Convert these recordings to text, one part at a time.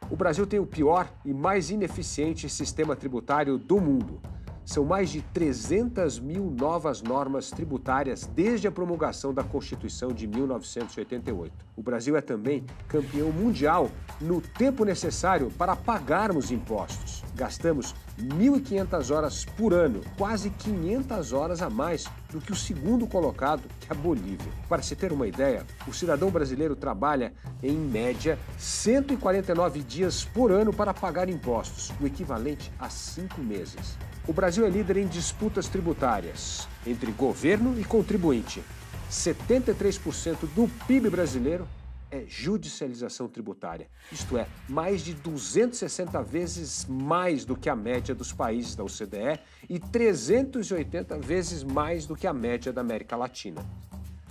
O Brasil tem o pior e mais ineficiente sistema tributário do mundo. São mais de 300 mil novas normas tributárias desde a promulgação da Constituição de 1988. O Brasil é também campeão mundial no tempo necessário para pagarmos impostos. Gastamos 1.500 horas por ano, quase 500 horas a mais do que o segundo colocado, que é a Bolívia. Para se ter uma ideia, o cidadão brasileiro trabalha, em média, 149 dias por ano para pagar impostos, o equivalente a 5 meses. O Brasil é líder em disputas tributárias entre governo e contribuinte. 73% do PIB brasileiro é judicialização tributária. Isto é, mais de 260 vezes mais do que a média dos países da OCDE e 380 vezes mais do que a média da América Latina.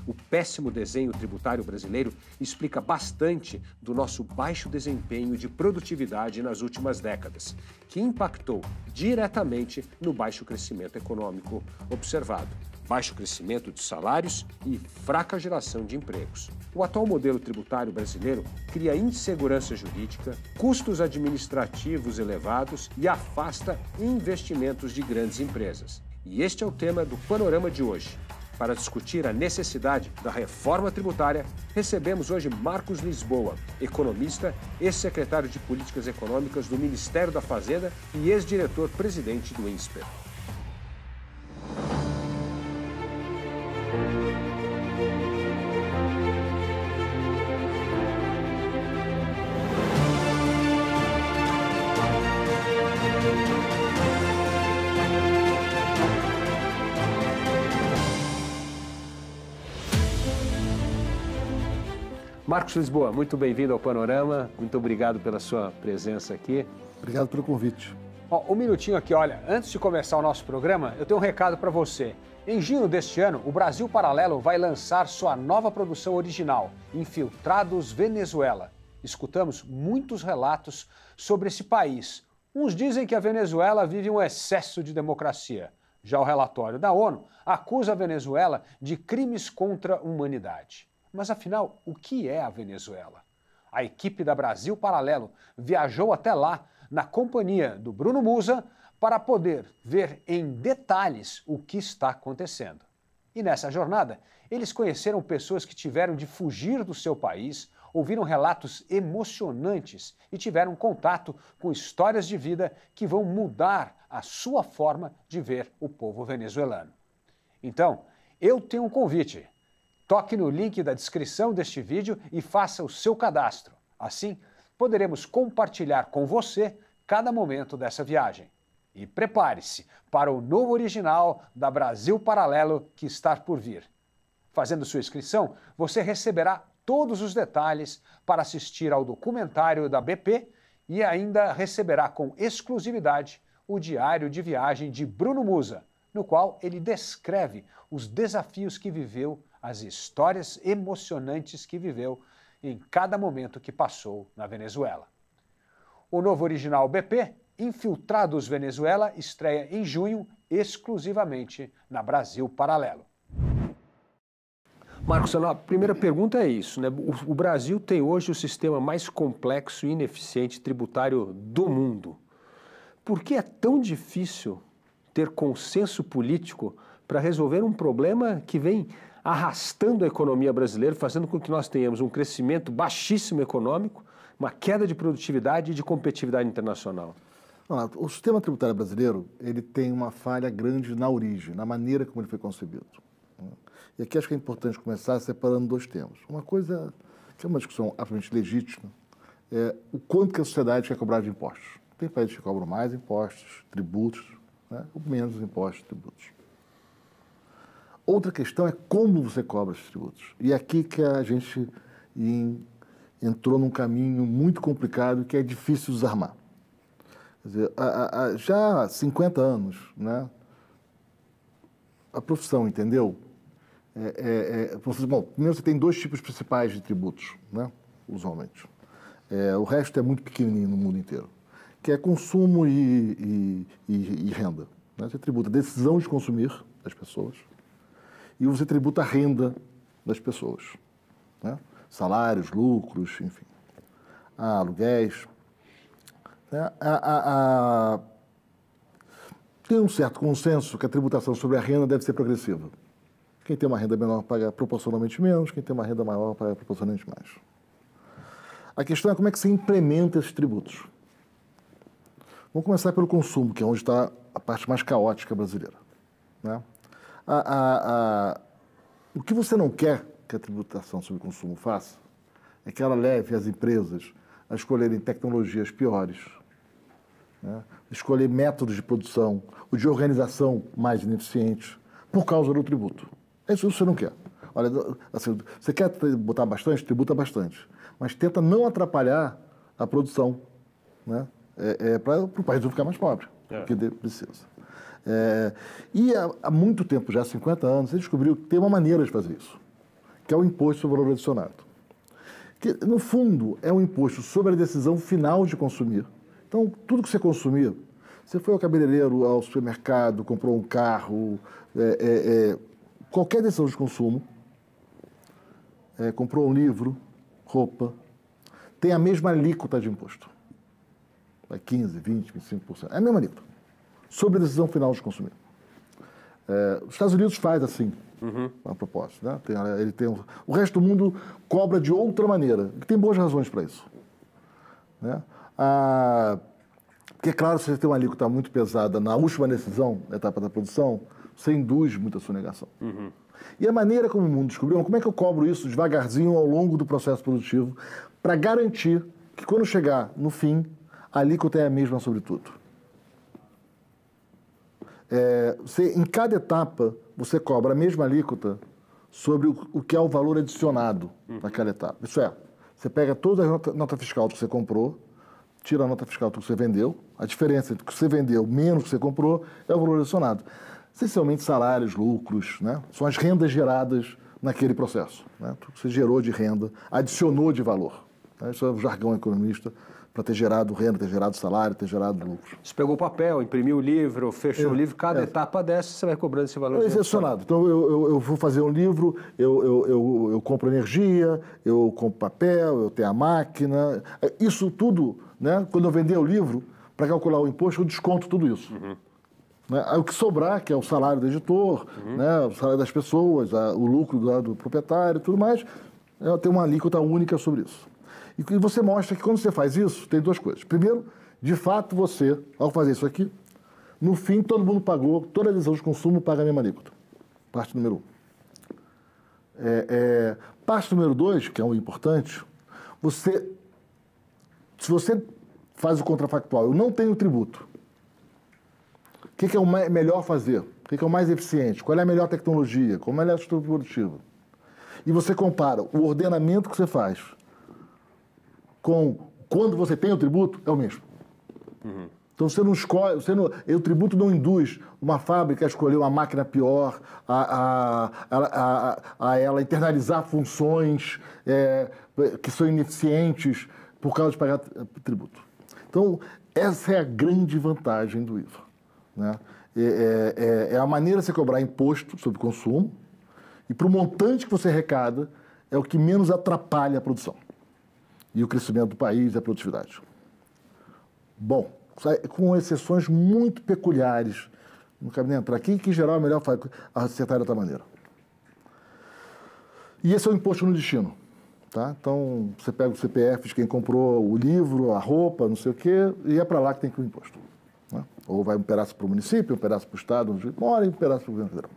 O péssimo desenho tributário brasileiro explica bastante do nosso baixo desempenho de produtividade nas últimas décadas, que impactou diretamente no baixo crescimento econômico observado. Baixo crescimento de salários e fraca geração de empregos. O atual modelo tributário brasileiro cria insegurança jurídica, custos administrativos elevados e afasta investimentos de grandes empresas. E este é o tema do Panorama de hoje. Para discutir a necessidade da reforma tributária, recebemos hoje Marcos Lisboa, economista, ex-secretário de Políticas Econômicas do Ministério da Fazenda e ex-diretor-presidente do INSPER. Marcos Lisboa, muito bem-vindo ao Panorama, muito obrigado pela sua presença aqui. Obrigado pelo convite. Um minutinho aqui, olha, antes de começar o nosso programa, eu tenho um recado para você. Em junho deste ano, o Brasil Paralelo vai lançar sua nova produção original, Infiltrados Venezuela. Escutamos muitos relatos sobre esse país. Uns dizem que a Venezuela vive um excesso de democracia. Já o relatório da ONU acusa a Venezuela de crimes contra a humanidade. Mas afinal, o que é a Venezuela? A equipe da Brasil Paralelo viajou até lá, na companhia do Bruno Musa, para poder ver em detalhes o que está acontecendo. E nessa jornada, eles conheceram pessoas que tiveram de fugir do seu país, ouviram relatos emocionantes e tiveram contato com histórias de vida que vão mudar a sua forma de ver o povo venezuelano. Então, eu tenho um convite. Toque no link da descrição deste vídeo e faça o seu cadastro. Assim, poderemos compartilhar com você cada momento dessa viagem. E prepare-se para o novo original da Brasil Paralelo que está por vir. Fazendo sua inscrição, você receberá todos os detalhes para assistir ao documentário da BP e ainda receberá com exclusividade o diário de viagem de Bruno Musa, no qual ele descreve os desafios que viveu, as histórias emocionantes que viveu em cada momento que passou na Venezuela. O novo original BP, Infiltrados Venezuela, estreia em junho exclusivamente na Brasil Paralelo. Marcos, a primeira pergunta é isso, né? O Brasil tem hoje o sistema mais complexo e ineficiente tributário do mundo. Por que é tão difícil ter consenso político para resolver um problema que vem arrastando a economia brasileira, fazendo com que nós tenhamos um crescimento baixíssimo econômico, uma queda de produtividade e de competitividade internacional? O sistema tributário brasileiro ele tem uma falha grande na origem, na maneira como ele foi concebido. E aqui acho que é importante começar separando dois temas. Uma coisa que é uma discussão absolutamente legítima é o quanto que a sociedade quer cobrar de impostos. Tem países que cobram mais impostos, tributos, né, ou menos impostos, tributos. Outra questão é como você cobra esses tributos. E é aqui que a gente entrou num caminho muito complicado que é difícil desarmar. Quer dizer, já há 50 anos, né, a profissão entendeu? Bom, primeiro você tem dois tipos principais de tributos, né, usualmente. O resto é muito pequenininho no mundo inteiro, que é consumo e renda. Né? Você tributa a decisão de consumir das pessoas, e você tributa a renda das pessoas, né? Salários, lucros, enfim, aluguéis. né? Tem um certo consenso que a tributação sobre a renda deve ser progressiva. Quem tem uma renda menor paga proporcionalmente menos, quem tem uma renda maior paga proporcionalmente mais. A questão é como é que se implementa esses tributos. Vamos começar pelo consumo, que é onde está a parte mais caótica brasileira, né? O que você não quer que a tributação sobre o consumo faça é que ela leve as empresas a escolherem tecnologias piores, né? Escolher métodos de produção ou de organização mais ineficientes por causa do tributo. É isso que você não quer. Olha, assim, você quer botar bastante? Tributa bastante. Mas tenta não atrapalhar a produção, né? Para o país não ficar mais pobre, porque precisa. E há muito tempo, já há 50 anos, você descobriu que tem uma maneira de fazer isso, que é o imposto sobre o valor adicionado. Que, no fundo, é um imposto sobre a decisão final de consumir. Então, tudo que você consumir, você foi ao cabeleireiro, ao supermercado, comprou um carro, qualquer decisão de consumo, comprou um livro, roupa, tem a mesma alíquota de imposto. Vai 15%, 20%, 25%. É a mesma alíquota. Sobre a decisão final de consumir. Os Estados Unidos faz assim, a propósito, né? O resto do mundo cobra de outra maneira, que tem boas razões para isso, né? Porque, claro, se você tem uma alíquota muito pesada na última decisão, na etapa da produção, você induz muita sonegação. E a maneira como o mundo descobriu, como é que eu cobro isso devagarzinho ao longo do processo produtivo para garantir que quando chegar no fim, a alíquota é a mesma sobre tudo. Em cada etapa, você cobra a mesma alíquota sobre o que é o valor adicionado naquela etapa. Isso é, você pega toda a nota fiscal que você comprou, tira a nota fiscal do que você vendeu, a diferença entre o que você vendeu menos o que você comprou é o valor adicionado. Essencialmente salários, lucros, né? São as rendas geradas naquele processo, né? Tudo que você gerou de renda, adicionou de valor, né? Isso é o jargão economista, para ter gerado renda, ter gerado salário, ter gerado lucro. Você pegou o papel, imprimiu o livro, fechou o livro, cada etapa dessa você vai cobrando esse valor. Excepcionado. Então, eu vou fazer um livro, eu compro energia, eu compro papel, eu tenho a máquina. Isso tudo, né? Quando eu vender o livro, para calcular o imposto, eu desconto tudo isso. Né? Aí o que sobrar, que é o salário do editor, né? O salário das pessoas, o lucro do proprietário e tudo mais, eu tenho uma alíquota única sobre isso. E você mostra que quando você faz isso, tem duas coisas. Primeiro, de fato, você, ao fazer isso aqui, no fim, todo mundo pagou, toda a decisão de consumo paga a mesma alíquota. Parte número 1. Parte número 2, que é o importante, se você faz o contrafactual, eu não tenho tributo, o que é o melhor fazer? O que é o mais eficiente? Qual é a melhor tecnologia? Qual é a melhor estrutura produtiva? E você compara o ordenamento que você faz com quando você tem o tributo, é o mesmo. Então você não escolhe, o tributo não induz uma fábrica a escolher uma máquina pior, a ela internalizar funções que são ineficientes por causa de pagar tributo. Então, essa é a grande vantagem do IVA, né? É a maneira de você cobrar imposto sobre consumo e para o montante que você arrecada é o que menos atrapalha a produção e o crescimento do país e a produtividade. Bom, com exceções muito peculiares, não cabe nem entrar aqui, que em geral é melhor acertar de outra maneira. E esse é o imposto no destino. Tá? Então, você pega o CPF de quem comprou o livro, a roupa, não sei o quê, e é para lá que tem que ir o imposto. Né? Ou vai um pedaço para o município, um pedaço para o Estado, onde mora, e um pedaço para o governo federal.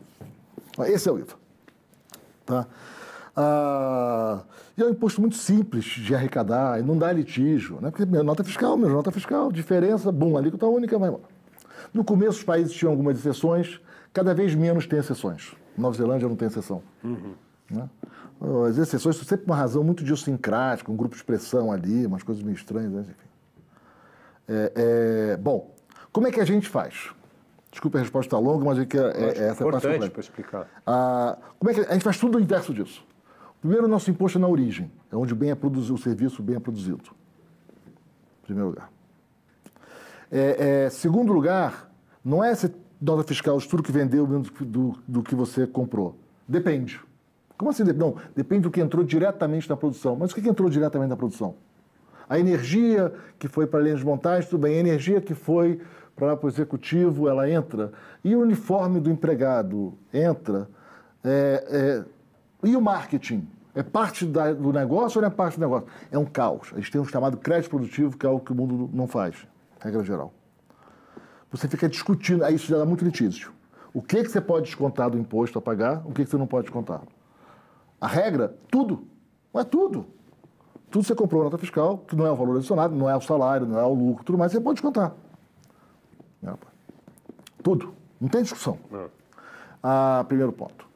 Esse é o IVA. Tá? E é um imposto muito simples de arrecadar, e não dá litígio, né? Porque nota fiscal, diferença, bum, alíquota única, vai embora. No começo os países tinham algumas exceções, cada vez menos tem exceções. Nova Zelândia não tem exceção. Né? As exceções são sempre uma razão muito idiosincrática, um grupo de pressão ali, umas coisas meio estranhas, né? Enfim. Bom, como é que a gente faz? Desculpa, a resposta está longa, mas essa é importante para explicar. Como é que a gente faz tudo o inverso disso? Primeiro, o nosso imposto é na origem, é onde o bem é produzido, o serviço bem é produzido. Em primeiro lugar. Segundo lugar, não é essa nota fiscal de tudo que vendeu menos do que você comprou. Depende. Como assim? Não, depende do que entrou diretamente na produção. Mas o que entrou diretamente na produção? A energia que foi para a linha de montagem, tudo bem. A energia que foi para o executivo, ela entra. E o uniforme do empregado entra. E o marketing? É parte do negócio ou não é parte do negócio? É um caos. A gente tem um chamado crédito produtivo, que é algo que o mundo não faz, regra geral. Você fica discutindo, aí isso já dá muito litígio. O que você pode descontar do imposto a pagar, o que você não pode descontar. A regra, tudo. Não é tudo. Tudo você comprou nota fiscal, que não é o valor adicionado, não é o salário, não é o lucro, tudo mais, você pode descontar. Tudo. Não tem discussão. Primeiro ponto.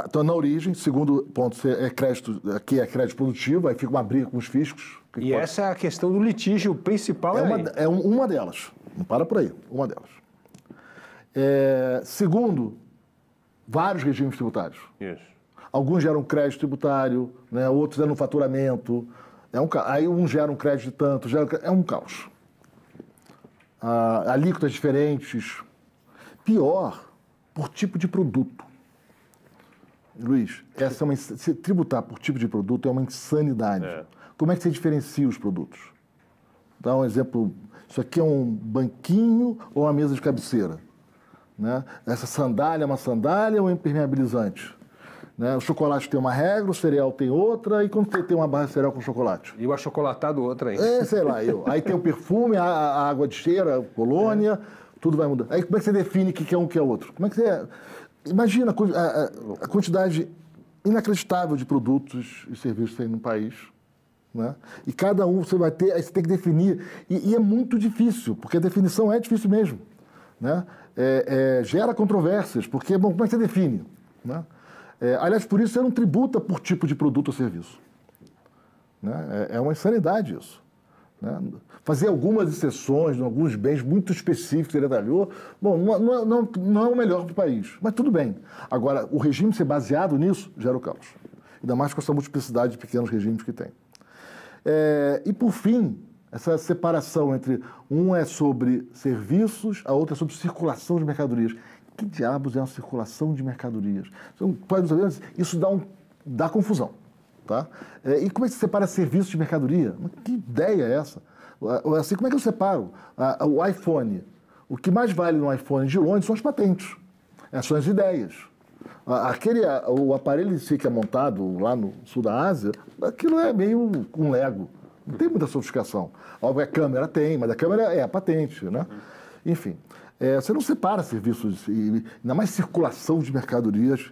Então, na origem, segundo ponto, aqui é crédito produtivo, aí fica uma briga com os fiscos. E essa é a questão do litígio principal. É uma delas. Não para por aí. Uma delas. Segundo, vários regimes tributários. Isso. Alguns geram crédito tributário, né? Outros geram faturamento. Aí uns geram crédito de tanto. É um caos. Alíquotas diferentes. Pior, por tipo de produto. Luiz, se tributar por tipo de produto é uma insanidade. Como é que você diferencia os produtos? Dá um exemplo. Isso aqui é um banquinho ou uma mesa de cabeceira? Né? Essa sandália é uma sandália ou é impermeabilizante? Né? O chocolate tem uma regra, o cereal tem outra, e quando você tem uma barra de cereal com chocolate? E o achocolatado outra ainda. Sei lá. Aí tem o perfume, a água de cheira, a colônia, tudo vai mudar. Aí como é que você define o que é um e o que é outro? Como é que você... Imagina a quantidade inacreditável de produtos e serviços que tem no país. Né? E cada um você vai ter, aí você tem que definir. E é muito difícil, porque a definição é difícil mesmo. Né? Gera controvérsias, porque, bom, como é que você define? Né? Aliás, por isso você não tributa por tipo de produto ou serviço. Né? É uma insanidade isso. Né? Fazer algumas exceções em alguns bens muito específicos que ele detalhou, bom, não é o melhor para o país, mas tudo bem. Agora, o regime ser baseado nisso gera o caos. Ainda mais com essa multiplicidade de pequenos regimes que tem. E, por fim, essa separação entre um é sobre serviços, a outra é sobre circulação de mercadorias. Que diabos é uma circulação de mercadorias? Pode saber, isso dá confusão. Tá? E como é que você separa serviços de mercadoria? Que ideia é essa? Assim, como é que eu separo? O iPhone. O que mais vale no iPhone de longe são as patentes, são as ideias. O aparelho em si que é montado lá no sul da Ásia, aquilo é meio um Lego. Não tem muita sofisticação. A câmera tem, mas a câmera é a patente. Né? Enfim, você não separa serviços, ainda mais circulação de mercadorias.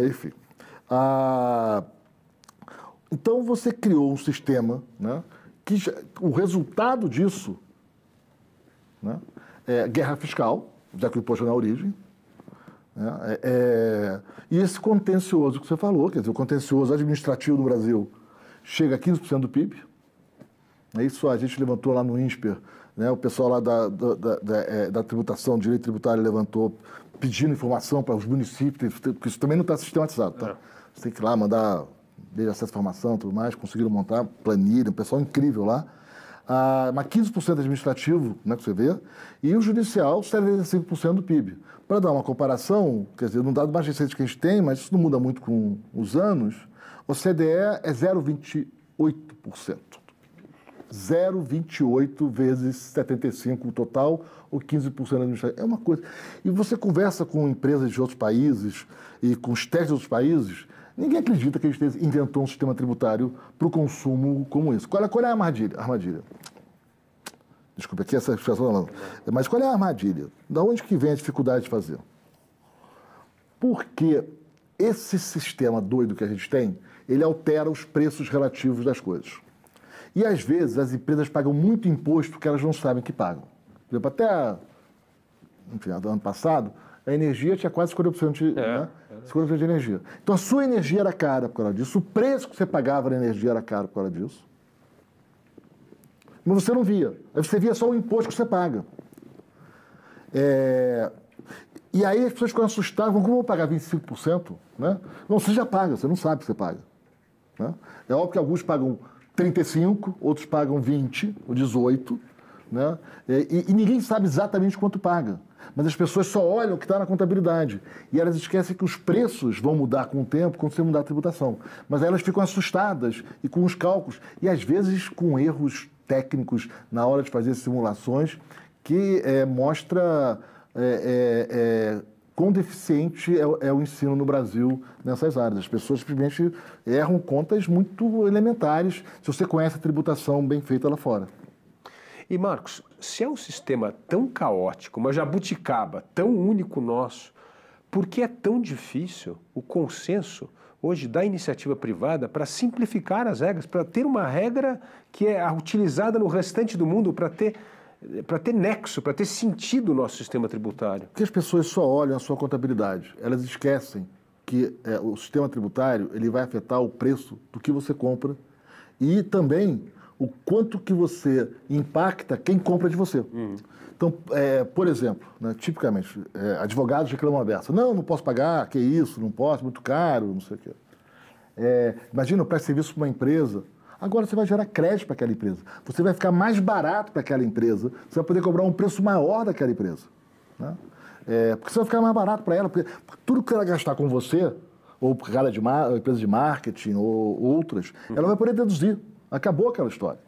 Enfim. Então, você criou um sistema, né, que o resultado disso, né, é guerra fiscal, já que o imposto é na origem, né, e esse contencioso que você falou, quer dizer, o contencioso administrativo do Brasil chega a 15% do PIB. Isso a gente levantou lá no INSPER, né, o pessoal lá da tributação, direito tributário, levantou pedindo informação para os municípios, porque isso também não está sistematizado. Tá? Você tem que ir lá mandar... desde acesso à informação e tudo mais, conseguiram montar planilha, um pessoal incrível lá. Mas 15% administrativo, né, que você vê, e o judicial, 75% do PIB. Para dar uma comparação, quer dizer, num dado mais recente que a gente tem, mas isso não muda muito com os anos, o CDE é 0,28%. 0,28 vezes 75 o total, ou 15% administrativo. É uma coisa. E você conversa com empresas de outros países e com os testes de outros países, ninguém acredita que a gente inventou um sistema tributário para o consumo como esse. Qual é a armadilha? Desculpa, aqui essa expressão, mas qual é a armadilha? Da onde que vem a dificuldade de fazer? Porque esse sistema doido que a gente tem, ele altera os preços relativos das coisas. E, às vezes, as empresas pagam muito imposto que elas não sabem que pagam. Por exemplo, até no final do ano passado, a energia tinha quase 50% de energia. Então, a sua energia era cara por causa disso, o preço que você pagava na energia era caro por causa disso. Mas você não via. Aí você via só o imposto que você paga. E aí as pessoas ficam assustadas, como eu vou pagar 25%? Né? Não, você já paga, você não sabe que você paga. Né? É óbvio que alguns pagam 35%, outros pagam 20% ou 18%. Né? E ninguém sabe exatamente quanto paga. Mas as pessoas só olham o que está na contabilidade. E elas esquecem que os preços vão mudar com o tempo quando você mudar a tributação. Mas elas ficam assustadas e com os cálculos. E às vezes com erros técnicos na hora de fazer simulações que mostra quão deficiente é o ensino no Brasil nessas áreas. As pessoas simplesmente erram contas muito elementares se você conhece a tributação bem feita lá fora. E, Marcos, se é um sistema tão caótico, uma jabuticaba tão único nosso, por que é tão difícil o consenso hoje da iniciativa privada para simplificar as regras, para ter uma regra que é utilizada no restante do mundo, para ter nexo, para ter sentido o nosso sistema tributário? Porque as pessoas só olham a sua contabilidade. Elas esquecem que o sistema tributário ele vai afetar o preço do que você compra e também o quanto que você impacta quem compra de você. Então, por exemplo, né, tipicamente, advogados reclamam a beça. Não posso pagar, que isso, não posso, muito caro, não sei o quê. Imagina, eu presto serviço para uma empresa, agora você vai gerar crédito para aquela empresa. Você vai ficar mais barato para aquela empresa, você vai poder cobrar um preço maior daquela empresa. Né? Porque você vai ficar mais barato para ela, porque tudo que ela gastar com você, ou por causa de empresa de marketing, ou outras, ela vai poder deduzir. Acabou aquela história.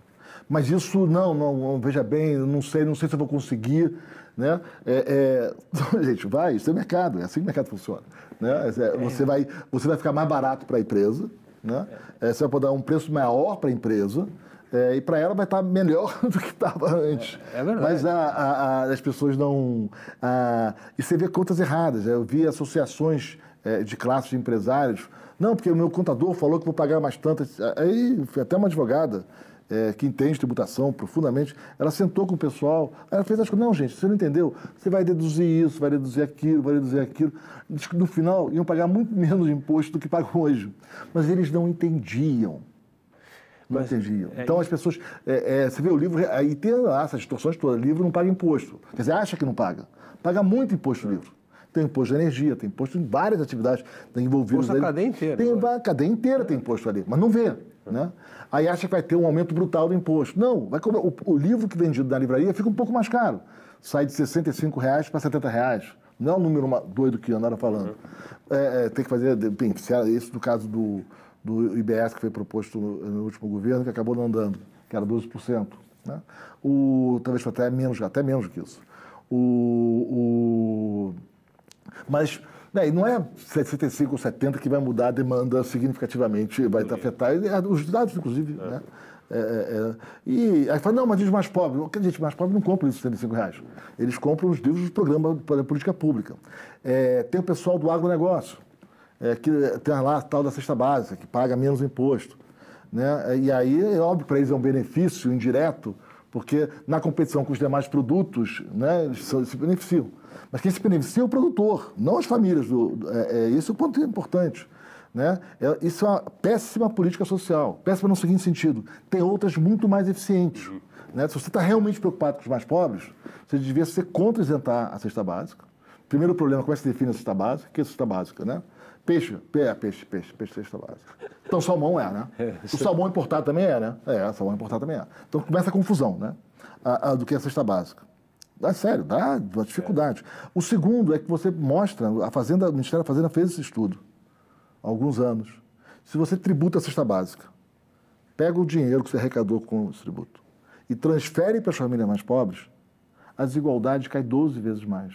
Mas isso, não, veja bem, não sei se eu vou conseguir, né? Gente, isso é mercado, é assim que o mercado funciona. Né? Você vai ficar mais barato para a empresa, né? Você vai poder dar um preço maior para a empresa, e para ela vai estar melhor do que estava antes. É verdade. Mas as pessoas não... e você vê contas erradas. Eu vi associações de classes de empresários. Não, porque o meu contador falou que vou pagar mais tanto. Aí, até uma advogada que entende tributação profundamente, ela sentou com o pessoal, ela fez as coisas. Não, gente, você não entendeu? Você vai deduzir isso, vai deduzir aquilo, vai deduzir aquilo. No final, iam pagar muito menos imposto do que pagam hoje. Mas eles não entendiam. Não entendiam. Então, as pessoas... você vê o livro, aí tem essas distorções todas. O livro não paga imposto. Quer dizer, acha que não paga. Paga muito imposto o livro. Tem imposto de energia, tem imposto em várias atividades envolvidas. A cadeia inteira. A cadeia inteira tem imposto ali, mas não vê. Né? Aí acha que vai ter um aumento brutal do imposto. Não, vai cobrar, o livro que é vendido na livraria fica um pouco mais caro. Sai de R$65 para R$70. Não é um número doido que andaram falando. Tem que fazer, isso no caso do IBS que foi proposto no último governo, que acabou não andando, que era 12%. Né? Talvez foi até menos do que isso. Mas não é 65 ou 70 que vai mudar a demanda significativamente, vai afetar os dados, inclusive. Né? E aí fala, não, mas diz mais pobre. Gente, mais pobre não compra isso por R$65. Eles compram os livros do programa para a política pública. Tem o pessoal do agronegócio, que tem lá a tal da cesta básica, que paga menos imposto. Né? E aí, é óbvio, para eles é um benefício indireto, porque na competição com os demais produtos, né, eles se beneficiam. Mas quem se beneficia é o produtor, não as famílias. Esse é o ponto importante. Né? Isso é uma péssima política social. Péssima no seguinte sentido: tem outras muito mais eficientes. Né? Se você está realmente preocupado com os mais pobres, você devia ser contra isentar a cesta básica. Primeiro problema, como é que se define a cesta básica? O que é a cesta básica? Né? Peixe, cesta básica. Então, salmão né? O salmão importado também né? Salmão importado também Então, começa a confusão, né? Do que é a cesta básica. Sério, dá uma dificuldade. O segundo é que você mostra, o Ministério da Fazenda fez esse estudo há alguns anos. Se você tributa a cesta básica, pega o dinheiro que você arrecadou com esse tributo e transfere para as famílias mais pobres, a desigualdade cai 12 vezes mais.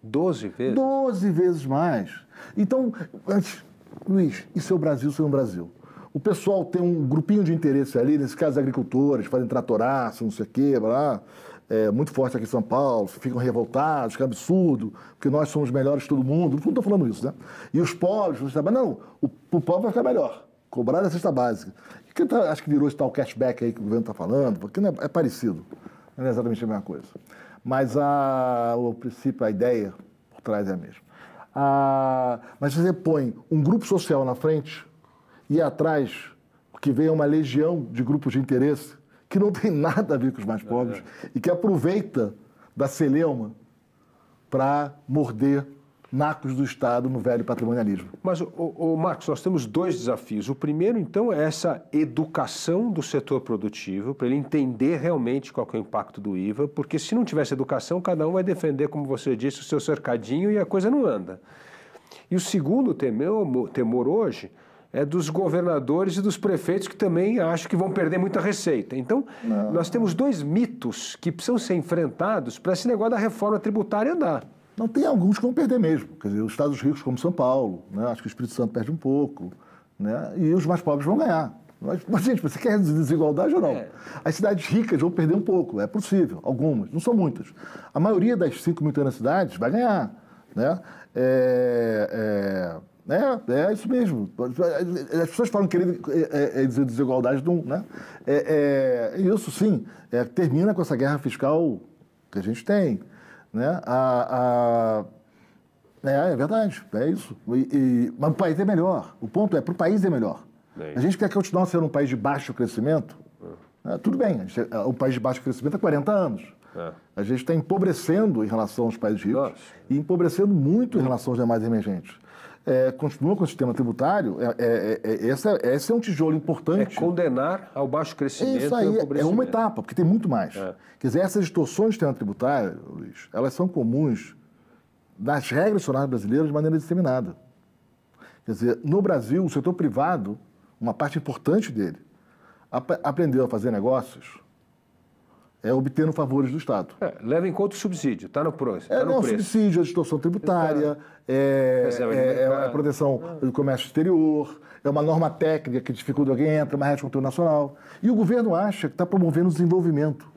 12 vezes? 12 vezes mais. Então, Luiz, isso é o Brasil sem o Brasil. O pessoal tem um grupinho de interesse ali, nesse caso, agricultores, fazem tratoraço, não sei o quê, blá, muito forte aqui em São Paulo, ficam revoltados, que é absurdo, porque nós somos melhores que todo mundo. Não estou falando isso, né? E os pobres, não, o pobre vai ficar melhor, cobrar a cesta básica. Acho que virou esse tal cashback aí que o governo está falando, porque é parecido, não é exatamente a mesma coisa. Mas o princípio, a ideia por trás é a mesma. Mas você põe um grupo social na frente e atrás que vem uma legião de grupos de interesse que não tem nada a ver com os mais pobres e que aproveita da celeuma para morder nacos do Estado no velho patrimonialismo. Mas, Marcos, nós temos dois desafios. O primeiro, então, é essa educação do setor produtivo, para ele entender realmente qual que é o impacto do IVA, porque se não tivesse educação, cada um vai defender, como você disse, o seu cercadinho e a coisa não anda. E o segundo temor hoje é dos governadores e dos prefeitos que também acham que vão perder muita receita. Então, nós temos dois mitos que precisam ser enfrentados para esse negócio da reforma tributária andar. Não, tem alguns que vão perder mesmo. Quer dizer, os estados ricos como São Paulo, né? Acho que o Espírito Santo perde um pouco, né? E os mais pobres vão ganhar. Mas, gente, você quer desigualdade ou não? As cidades ricas vão perder um pouco, é possível, algumas, não são muitas. A maioria das 5 mil cidades vai ganhar, né? É isso mesmo. As pessoas falam que dizer desigualdade, não, né? Isso sim, termina com essa guerra fiscal que a gente tem. Né? É verdade, é isso. Mas o país é melhor. O ponto é, para o país é melhor. A gente quer continuar sendo um país de baixo crescimento. Tudo bem, um país de baixo crescimento há 40 anos. A gente está empobrecendo em relação aos países ricos e empobrecendo muito em relação aos demais emergentes. Continua com o sistema tributário, esse é um tijolo importante. É condenar ao baixo crescimento. Isso aí é uma etapa, porque tem muito mais. Quer dizer, essas distorções do sistema tributário, Luiz, elas são comuns nas regras nacionais brasileiras de maneira disseminada. Quer dizer, no Brasil, o setor privado, uma parte importante dele, aprendeu a fazer negócios obtendo favores do Estado. Leva em conta o subsídio, está no preço. O subsídio, a distorção tributária, a proteção do comércio exterior, é uma norma técnica que dificulta alguém entra, uma rede de controle nacional. E o governo acha que está promovendo o desenvolvimento.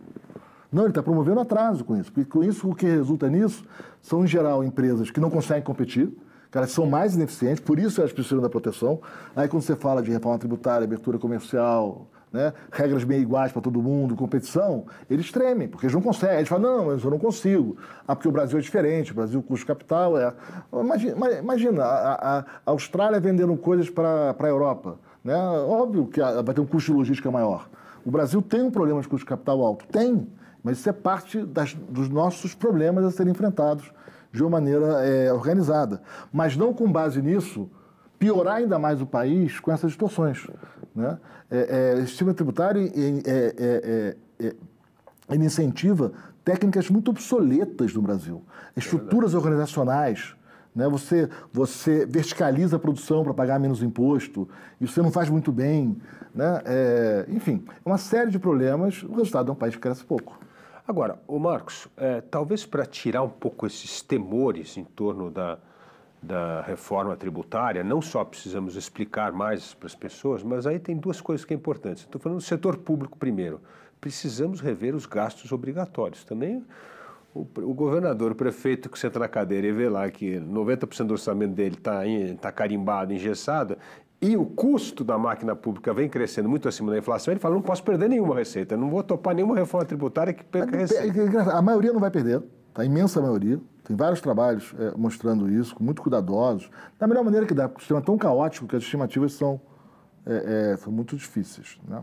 Não, ele está promovendo atraso com isso. Porque com isso, o que resulta nisso são, em geral, empresas que não conseguem competir, que elas são mais ineficientes, por isso elas precisam da proteção. Aí, quando você fala de reforma tributária, abertura comercial, né, regras bem iguais para todo mundo, competição, eles tremem, porque eles não conseguem. Eles falam, não, eu não consigo. Porque o Brasil é diferente, o Brasil, o custo de capital é... Imagina a Austrália vendendo coisas para a Europa. Né? Óbvio que vai ter um custo de logística maior. O Brasil tem um problema de custo de capital alto? Tem, mas isso é parte dos nossos problemas a serem enfrentados de uma maneira organizada. Mas não com base nisso piorar ainda mais o país com essas distorções. Né? O sistema tributário ele incentiva técnicas muito obsoletas no Brasil. Estruturas organizacionais. Né? Você verticaliza a produção para pagar menos imposto, e você não faz muito bem. Né? Enfim, uma série de problemas, o resultado é um país que cresce pouco. Agora, Marcos, talvez para tirar um pouco esses temores em torno da reforma tributária, não só precisamos explicar mais para as pessoas, mas aí tem duas coisas que é importantes. Estou falando do setor público primeiro. Precisamos rever os gastos obrigatórios. Também o governador, o prefeito que senta na cadeira e vê lá que 90% do orçamento dele está carimbado, engessado, e o custo da máquina pública vem crescendo muito acima da inflação, ele fala, não posso perder nenhuma receita, não vou topar nenhuma reforma tributária que perca receita. A maioria não vai perder, a imensa maioria. Tem vários trabalhos mostrando isso, muito cuidadosos, da melhor maneira que dá, porque o sistema é tão caótico que as estimativas são muito difíceis. Né?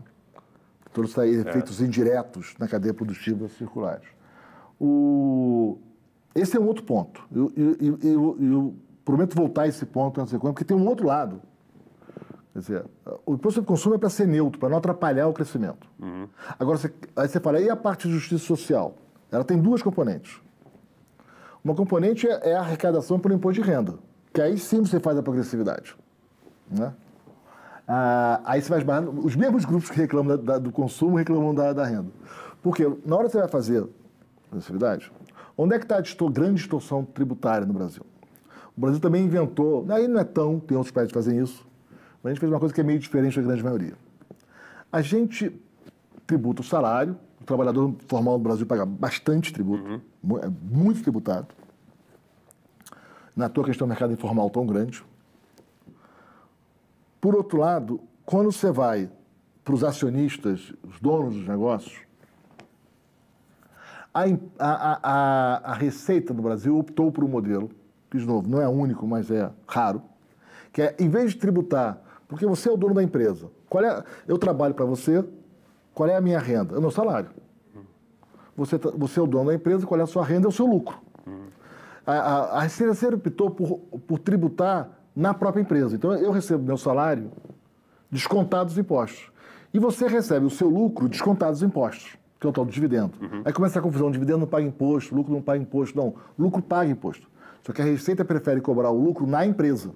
Todos os efeitos indiretos na cadeia produtiva circulares. Esse é um outro ponto. Eu prometo voltar a esse ponto na sequência, porque tem um outro lado. Quer dizer, o imposto de consumo é para ser neutro, para não atrapalhar o crescimento. Agora, aí você fala, e a parte de justiça social? Ela tem duas componentes. Uma componente é a arrecadação por imposto de renda, que aí sim você faz a progressividade. Né? Aí você vai esbarrar, os mesmos grupos que reclamam do consumo reclamam da renda. Porque na hora que você vai fazer progressividade, onde é que está a grande distorção tributária no Brasil? O Brasil também inventou, aí não é tão, tem outros países que fazem isso, mas a gente fez uma coisa que é meio diferente da grande maioria. A gente tributa o salário, o trabalhador formal no Brasil paga bastante tributo, muito tributado. Na tua questão do mercado informal tão grande. Por outro lado, quando você vai para os acionistas, os donos dos negócios, a Receita do Brasil optou por um modelo, que, de novo, não é único, mas é raro, que é, em vez de tributar, porque você é o dono da empresa, eu trabalho para você, qual é a minha renda? É o meu salário. Você é o dono da empresa, qual é a sua renda? É o seu lucro. A Receita Financeira optou por tributar na própria empresa. Então, eu recebo meu salário descontado os impostos. E você recebe o seu lucro descontado os impostos, que é o tal do dividendo. Aí começa a confusão, dividendo não paga imposto, lucro não paga imposto. Não, lucro paga imposto. Só que a Receita prefere cobrar o lucro na empresa.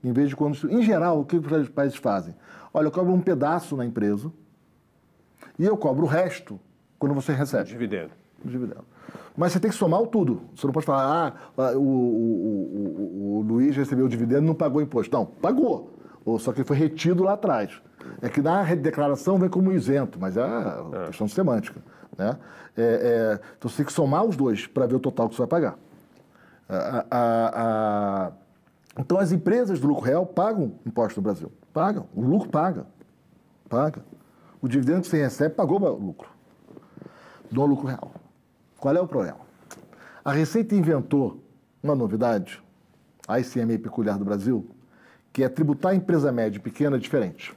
Em vez de quando... Em geral, o que os países fazem? Olha, eu cobro um pedaço na empresa e eu cobro o resto quando você recebe. Dividendo. Mas você tem que somar o tudo. Você não pode falar, o Luiz recebeu o dividendo e não pagou imposto. Não, pagou. Só que foi retido lá atrás. É que na declaração vem como isento, mas é questão semântica. Né? Então você tem que somar os dois para ver o total que você vai pagar. Então as empresas do lucro real pagam imposto no Brasil. Pagam. O lucro paga. O dividendo que você recebe pagou o lucro. Do lucro real. Qual é o problema? A Receita inventou uma novidade, a ICMA peculiar do Brasil, que é tributar a empresa média e pequena diferente.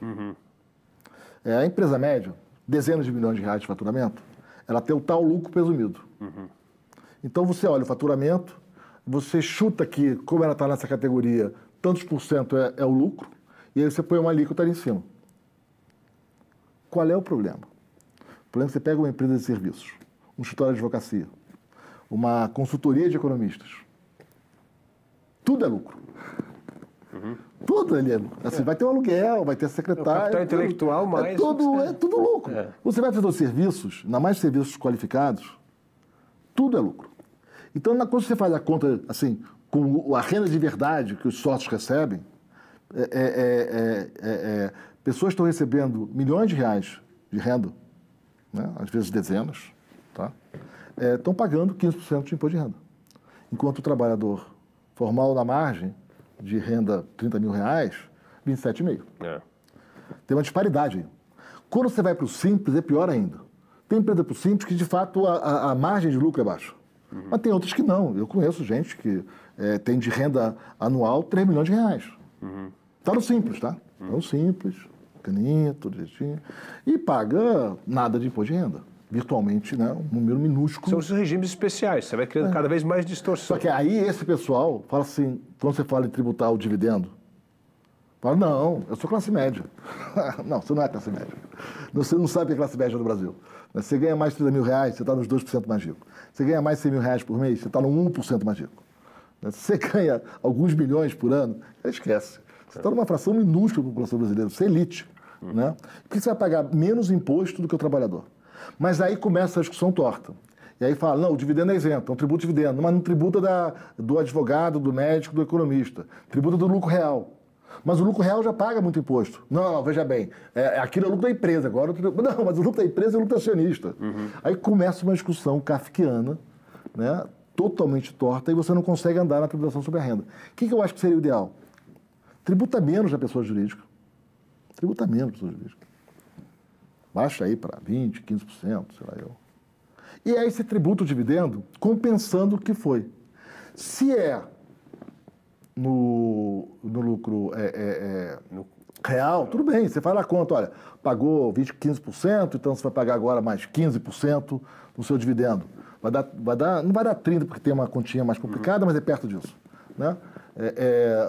A empresa média, dezenas de milhões de reais de faturamento, ela tem o tal lucro presumido. Então você olha o faturamento, você chuta que, como ela está nessa categoria, tantos por cento é o lucro, e aí você põe uma alíquota ali em cima. Qual é o problema? O problema é que você pega uma empresa de serviços, um escritório de advocacia, uma consultoria de economistas. Tudo é lucro. Tudo ali é lucro. Assim, vai ter um aluguel, vai ter secretário. Capital intelectual mais. É tudo lucro. Você vai fazer os serviços, ainda mais serviços qualificados, tudo é lucro. Então, quando você faz a conta, assim, com a renda de verdade que os sócios recebem, pessoas estão recebendo milhões de reais de renda, né? Às vezes dezenas, tá? Estão pagando 15% de imposto de renda. Enquanto o trabalhador formal na margem de renda 30 mil reais, 27,5. Tem uma disparidade aí. Quando você vai para o simples, é pior ainda. Tem empresa para o simples que, de fato, a margem de lucro é baixa. Mas tem outras que não. Eu conheço gente que tem de renda anual 3 milhões de reais. Está no simples, tá? Está no simples, pequenininho, tudo direitinho. E paga nada de imposto de renda. Virtualmente, né? Um número minúsculo. São os regimes especiais. Você vai criando cada vez mais distorção. Só que aí esse pessoal fala assim, quando você fala em tributar o dividendo, fala, não, eu sou classe média. Não, você não é classe média. Você não sabe o que é classe média no Brasil. Você ganha mais de 30 mil reais, você está nos 2% mais rico. Você ganha mais de 100 mil reais por mês, você está no 1% mais rico. Você ganha alguns milhões por ano, esquece. Você está numa fração minúscula da população brasileira, você é elite. Né? Porque você vai pagar menos imposto do que o trabalhador. Mas aí começa a discussão torta. E aí fala, não, o dividendo é isento, não tributa o dividendo, mas não tributa do advogado, do médico, do economista. Tributa do lucro real. Mas o lucro real já paga muito imposto. Não, veja bem, aquilo é o lucro da empresa, agora... Não, mas o lucro da empresa é o lucro do acionista. Aí começa uma discussão kafkiana, né, totalmente torta, e você não consegue andar na tributação sobre a renda. O que eu acho que seria o ideal? Tributa menos a pessoa jurídica. Tributa menos a pessoa jurídica. Baixa aí para 20%, 15%, sei lá eu. E aí você tributa o dividendo compensando o que foi. Se no lucro real, tudo bem, você faz a conta, olha, pagou 15%, então você vai pagar agora mais 15% no seu dividendo. Não vai dar 30%, porque tem uma continha mais complicada, mas é perto disso. Né?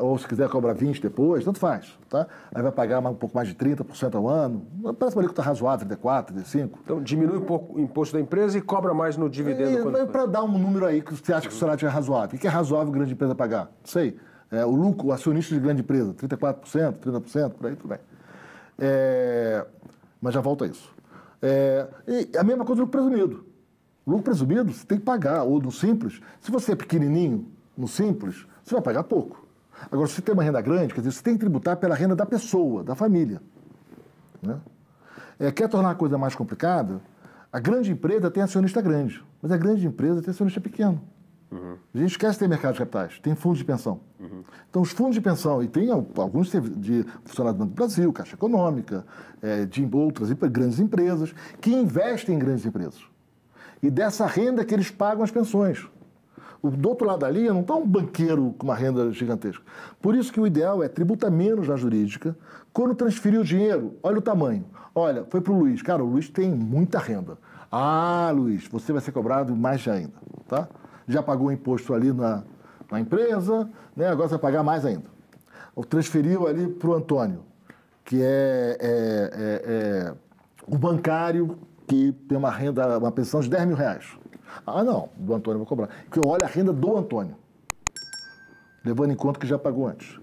Ou se quiser cobrar 20% depois, tanto faz. Tá? Aí vai pagar um pouco mais de 30% ao ano. Parece uma alíquota razoável, 34%, 35%. Então diminui um pouco o imposto da empresa e cobra mais no dividendo. Para dar um número aí que você acha que o salário é razoável. O que é razoável a grande empresa pagar? Não sei. O lucro, o acionista de grande empresa, 34%, 30%, por aí, tudo bem. Mas já volta a isso. E a mesma coisa do lucro presumido. O lucro presumido você tem que pagar, ou no simples. Se você é pequenininho, no simples, você vai pagar pouco. Agora, se você tem uma renda grande, quer dizer, você tem que tributar pela renda da pessoa, da família. Né? Quer tornar a coisa mais complicada? A grande empresa tem acionista grande, mas a grande empresa tem acionista pequeno. A gente esquece de ter mercado de capitais, tem fundos de pensão. Então, os fundos de pensão, e tem alguns de funcionários do Banco do Brasil, Caixa Econômica, de outras grandes empresas, que investem em grandes empresas. E dessa renda que eles pagam as pensões. Do outro lado da linha não está um banqueiro com uma renda gigantesca. Por isso que o ideal é tributar menos na jurídica. Quando transferir o dinheiro, olha o tamanho. Olha, foi para o Luiz. Cara, o Luiz tem muita renda. Ah, Luiz, você vai ser cobrado mais ainda. Tá? já pagou o imposto ali na empresa, né? Agora você vai pagar mais ainda. Ou transferiu ali para o Antônio, que é o bancário que tem uma pensão de R$10.000. Ah, não, do Antônio eu vou cobrar. Porque eu olho a renda do Antônio, levando em conta que já pagou antes.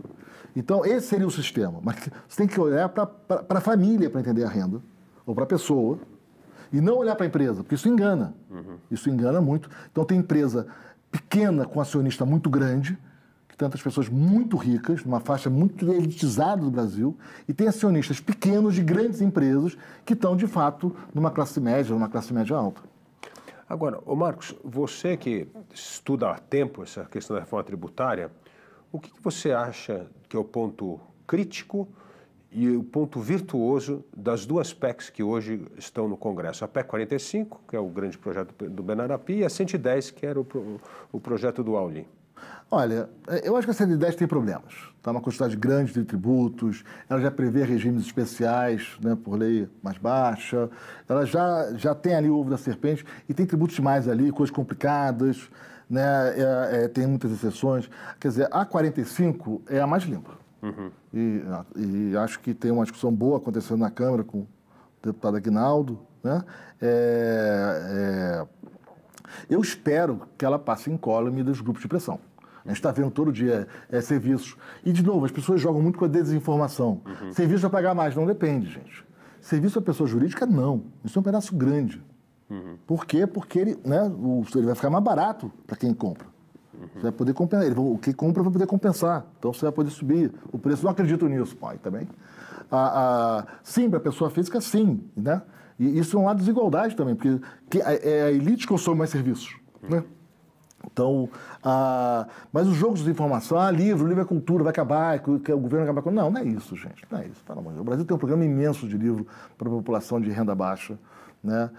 Então, esse seria o sistema. Mas você tem que olhar para a família para entender a renda, ou para a pessoa, e não olhar para a empresa, porque isso engana. Isso engana muito. Então, tem empresa pequena com acionista muito grande, que tantas pessoas muito ricas, numa faixa muito elitizada do Brasil, e tem acionistas pequenos de grandes empresas que estão, de fato, numa classe média alta. Agora, ô Marcos, você que estuda há tempo essa questão da reforma tributária, o que você acha que é o ponto crítico e o ponto virtuoso das duas PECs que hoje estão no Congresso? A PEC 45, que é o grande projeto do Benarapi, e a 110, que era o projeto do Auli. Olha, eu acho que a 110 tem problemas. Está uma quantidade grande de tributos, ela já prevê regimes especiais, né, por lei mais baixa, ela já tem ali o ovo da serpente e tem tributos demais ali, coisas complicadas, né, tem muitas exceções. Quer dizer, a 45 é a mais limpa. E acho que tem uma discussão boa acontecendo na Câmara com o deputado Aguinaldo, né? Eu espero que ela passe incólume dos grupos de pressão. A gente está vendo todo dia serviços. E, de novo, as pessoas jogam muito com a desinformação. Serviço vai pagar mais. Não depende, gente. Serviço à pessoa jurídica, não. Isso é um pedaço grande. Por quê? Porque ele vai ficar mais barato para quem compra. Você vai poder compensar. Quem compra vai poder compensar. Então, você vai poder subir o preço. Não acredito nisso, pai, também. Sim, para a pessoa física, sim. Né? E isso é um lado de desigualdade também, porque é a elite que consome mais serviços. Né? Então, mas os jogos de informação, livro é cultura, vai acabar, que o governo vai acabar com... Não é isso, gente, não é isso. Pelo amor de Deus. O Brasil tem um programa imenso de livro para a população de renda baixa, né?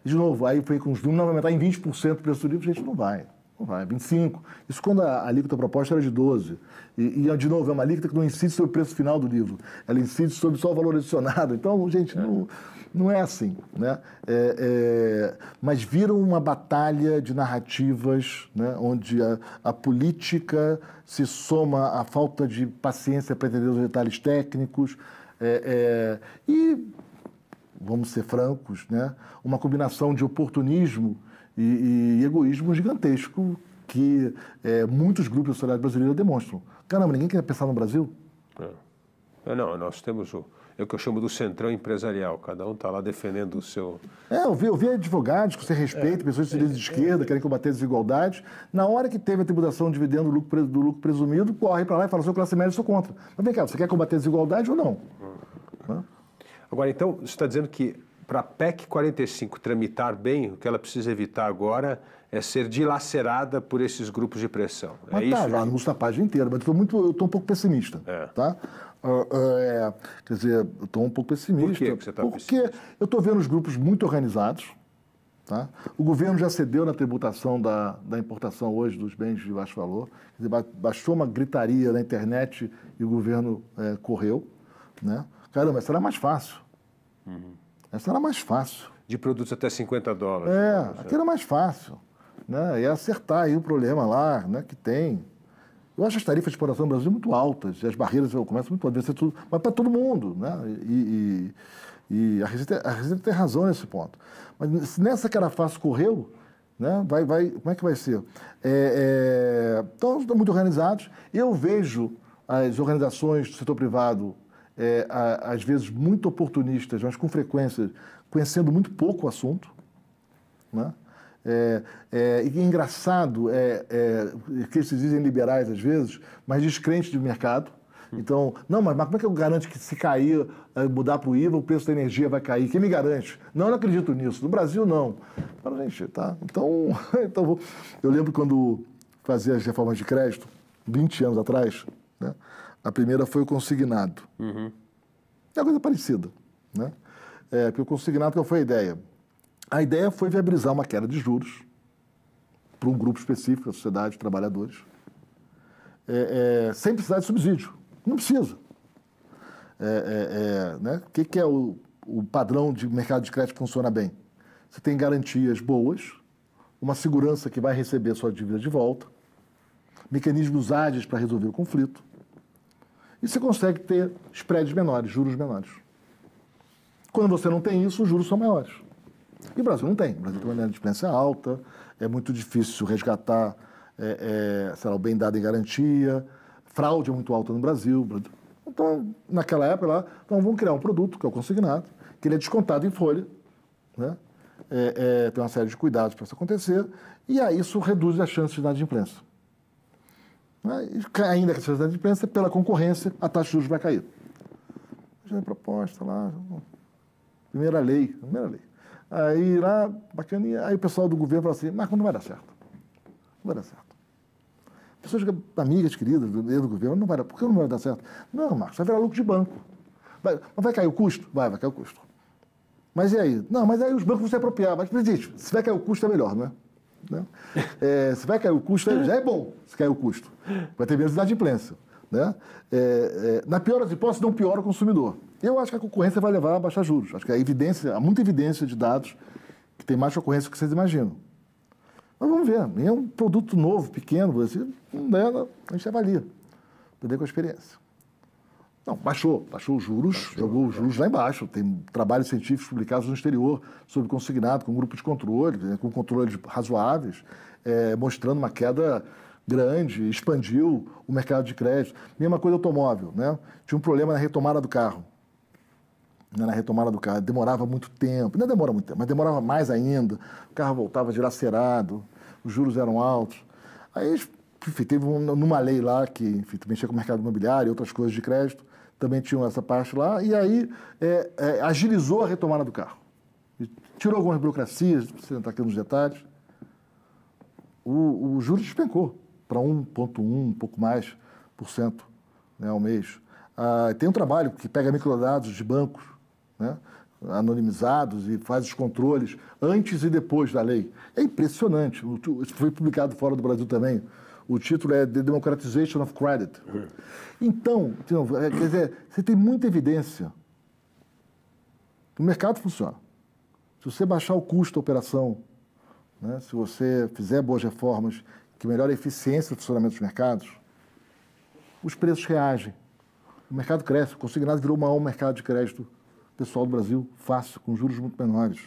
De novo, aí foi com os números, não vai aumentar em 20% o preço do livro, gente, não vai, 25%. Isso quando a alíquota proposta era de 12%. E, de novo, é uma alíquota que não incide sobre o preço final do livro, ela incide sobre só o valor adicionado. Então, gente, não é assim, né? Mas vira uma batalha de narrativas, né? Onde a política se soma à falta de paciência para entender os detalhes técnicos e, vamos ser francos, né? Uma combinação de oportunismo e egoísmo gigantesco que muitos grupos da sociedade brasileira demonstram. Caramba, ninguém quer pensar no Brasil? Não, nós temos o que eu chamo do centrão empresarial. Cada um está lá defendendo o seu... Eu vi advogados que você respeita, pessoas de esquerda, querem combater a desigualdade. Na hora que teve a tributação de dividendo do lucro presumido, corre para lá e fala, sou classe média, sou contra. Mas vem cá, você quer combater a desigualdade ou não? Agora, então, você está dizendo que para a PEC 45 tramitar bem, o que ela precisa evitar agora é ser dilacerada por esses grupos de pressão. Mas isso? Já anúncio a página inteira, mas eu estou um pouco pessimista. Tá? Quer dizer, eu estou um pouco pessimista. Por que você está pessimista? Porque eu estou vendo os grupos muito organizados. Tá? O governo já cedeu na tributação da importação hoje dos bens de baixo valor. Quer dizer, baixou uma gritaria na internet e o governo correu. Né? Caramba, essa era mais fácil. Essa era mais fácil. De produtos até $50. Aqui era mais fácil. Né? E acertar aí o problema lá, né, que tem. Eu acho as tarifas de exportação no Brasil muito altas, e as barreiras do comércio muito altas, tudo, mas para todo mundo. Né? E a Receita tem razão nesse ponto. Mas se nessa que era fácil correu, né, como é que vai ser? Então, estão muito organizados. Eu vejo as organizações do setor privado, às vezes muito oportunistas, mas com frequência, conhecendo muito pouco o assunto. Né? E engraçado que eles se dizem liberais às vezes, mas descrentes de mercado. Então, mas como é que eu garanto que se cair, mudar para o IVA, o preço da energia vai cair? Quem me garante? Não, eu não acredito nisso. No Brasil, não. Mas, gente, tá? Então eu lembro quando fazia as reformas de crédito, 20 anos atrás, né? A primeira foi o consignado. É uma coisa parecida. Né? Porque o consignado, qual foi a ideia? A ideia foi viabilizar uma queda de juros para um grupo específico, a sociedade de trabalhadores, sem precisar de subsídio. Não precisa. Né? O que é o padrão de mercado de crédito que funciona bem? Você tem garantias boas, uma segurança que vai receber sua dívida de volta, mecanismos ágeis para resolver o conflito, e você consegue ter spreads menores, juros menores. Quando você não tem isso, os juros são maiores. E o Brasil não tem. O Brasil tem uma inadimplência alta, é muito difícil resgatar sei lá, o bem dado em garantia, fraude é muito alta no Brasil. Então, naquela época lá, então vamos criar um produto, que é o consignado, que ele é descontado em folha, né? Tem uma série de cuidados para isso acontecer, e aí isso reduz as chances de inadimplência. Ainda que a chance de inadimplência, pela concorrência, a taxa de juros vai cair. Já é proposta lá, primeira lei. Aí lá, bacaninha, aí o pessoal do governo fala assim, Marcos, não vai dar certo. Não vai dar certo. Pessoas amigas, queridas, do governo, não vai dar. Por que não vai dar certo? Não, Marcos, vai virar lucro de banco. Vai cair o custo? Vai cair o custo. Mas e aí? Não, mas aí os bancos vão se apropriar. Mas, presidente, se vai cair o custo é melhor, não é? Né? Se vai cair o custo, já é bom se cair o custo. Vai ter menos inadimplência. Né? Na pior das hipóteses, não piora o consumidor. Eu acho que a concorrência vai levar a baixar juros. Acho que há muita evidência de dados que tem mais concorrência do que vocês imaginam. Mas vamos ver. É um produto novo, pequeno, você não der, a gente avalia. Poder com a experiência. Não, baixou os juros, jogou os juros lá embaixo. Tem trabalhos científicos publicados no exterior sobre consignado, com um grupo de controle, com controles razoáveis, mostrando uma queda grande, expandiu o mercado de crédito. Mesma coisa automóvel, né? Tinha um problema na retomada do carro. Demorava muito tempo, não demora muito tempo, mas demorava mais ainda, o carro voltava dilacerado, os juros eram altos. Aí, enfim, teve numa lei lá que, enfim, mexia com o mercado imobiliário e outras coisas de crédito, também tinham essa parte lá, e aí agilizou a retomada do carro. E tirou algumas burocracias, não precisa entrar aqui nos detalhes. O juros despencou para 1,1%, um pouco mais, né, ao mês. Tem um trabalho que pega microdados de bancos, né, anonimizados e faz os controles antes e depois da lei. É impressionante. Isso foi publicado fora do Brasil também. O título é The Democratization of Credit. Então, quer dizer, você tem muita evidência. O mercado funciona. Se você baixar o custo da operação, né, se você fizer boas reformas que melhorem a eficiência do funcionamento dos mercados, os preços reagem. O mercado cresce. O consignado virou o maior mercado de crédito pessoal do Brasil, fácil, com juros muito menores.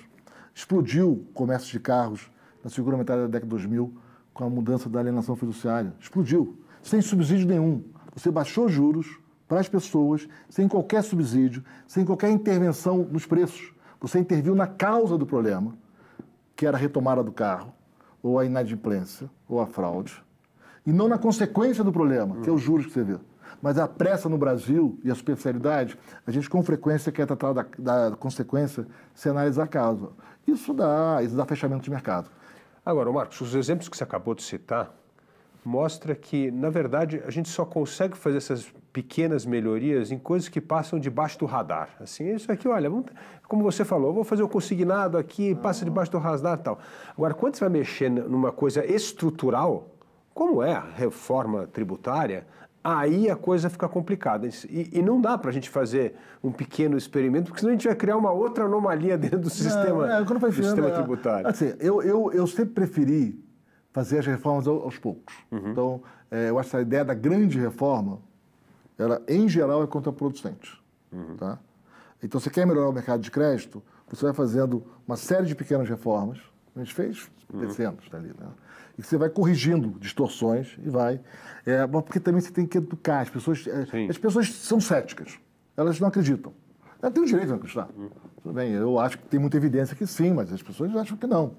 Explodiu o comércio de carros na segunda metade da década de 2000, com a mudança da alienação fiduciária. Explodiu, sem subsídio nenhum. Você baixou juros para as pessoas, sem qualquer subsídio, sem qualquer intervenção nos preços. Você interviu na causa do problema, que era a retomada do carro, ou a inadimplência, ou a fraude, e não na consequência do problema, que é os juros que você vê. Mas a pressa no Brasil e a superficialidade, a gente com frequência quer tratar da consequência sem analisar a causa. Isso dá fechamento de mercado. Agora, Marcos, os exemplos que você acabou de citar mostram que, na verdade, a gente só consegue fazer essas pequenas melhorias em coisas que passam debaixo do radar. Assim, isso aqui, olha, como você falou, vou fazer o consignado aqui, passa debaixo do radar e tal. Agora, quando você vai mexer numa coisa estrutural, como é a reforma tributária, aí a coisa fica complicada. E não dá para a gente fazer um pequeno experimento, porque senão a gente vai criar uma outra anomalia dentro do sistema tributário. Assim, eu sempre preferi fazer as reformas aos poucos. Então, eu acho que a ideia da grande reforma, ela, em geral, é contraproducente. Tá? Então, você quer melhorar o mercado de crédito, você vai fazendo uma série de pequenas reformas. A gente fez dezenas ali, né? E você vai corrigindo distorções e vai. Porque também você tem que educar. As pessoas são céticas. Elas não acreditam. Elas têm o direito de não acreditar. Tudo bem, eu acho que tem muita evidência que sim, mas as pessoas acham que não.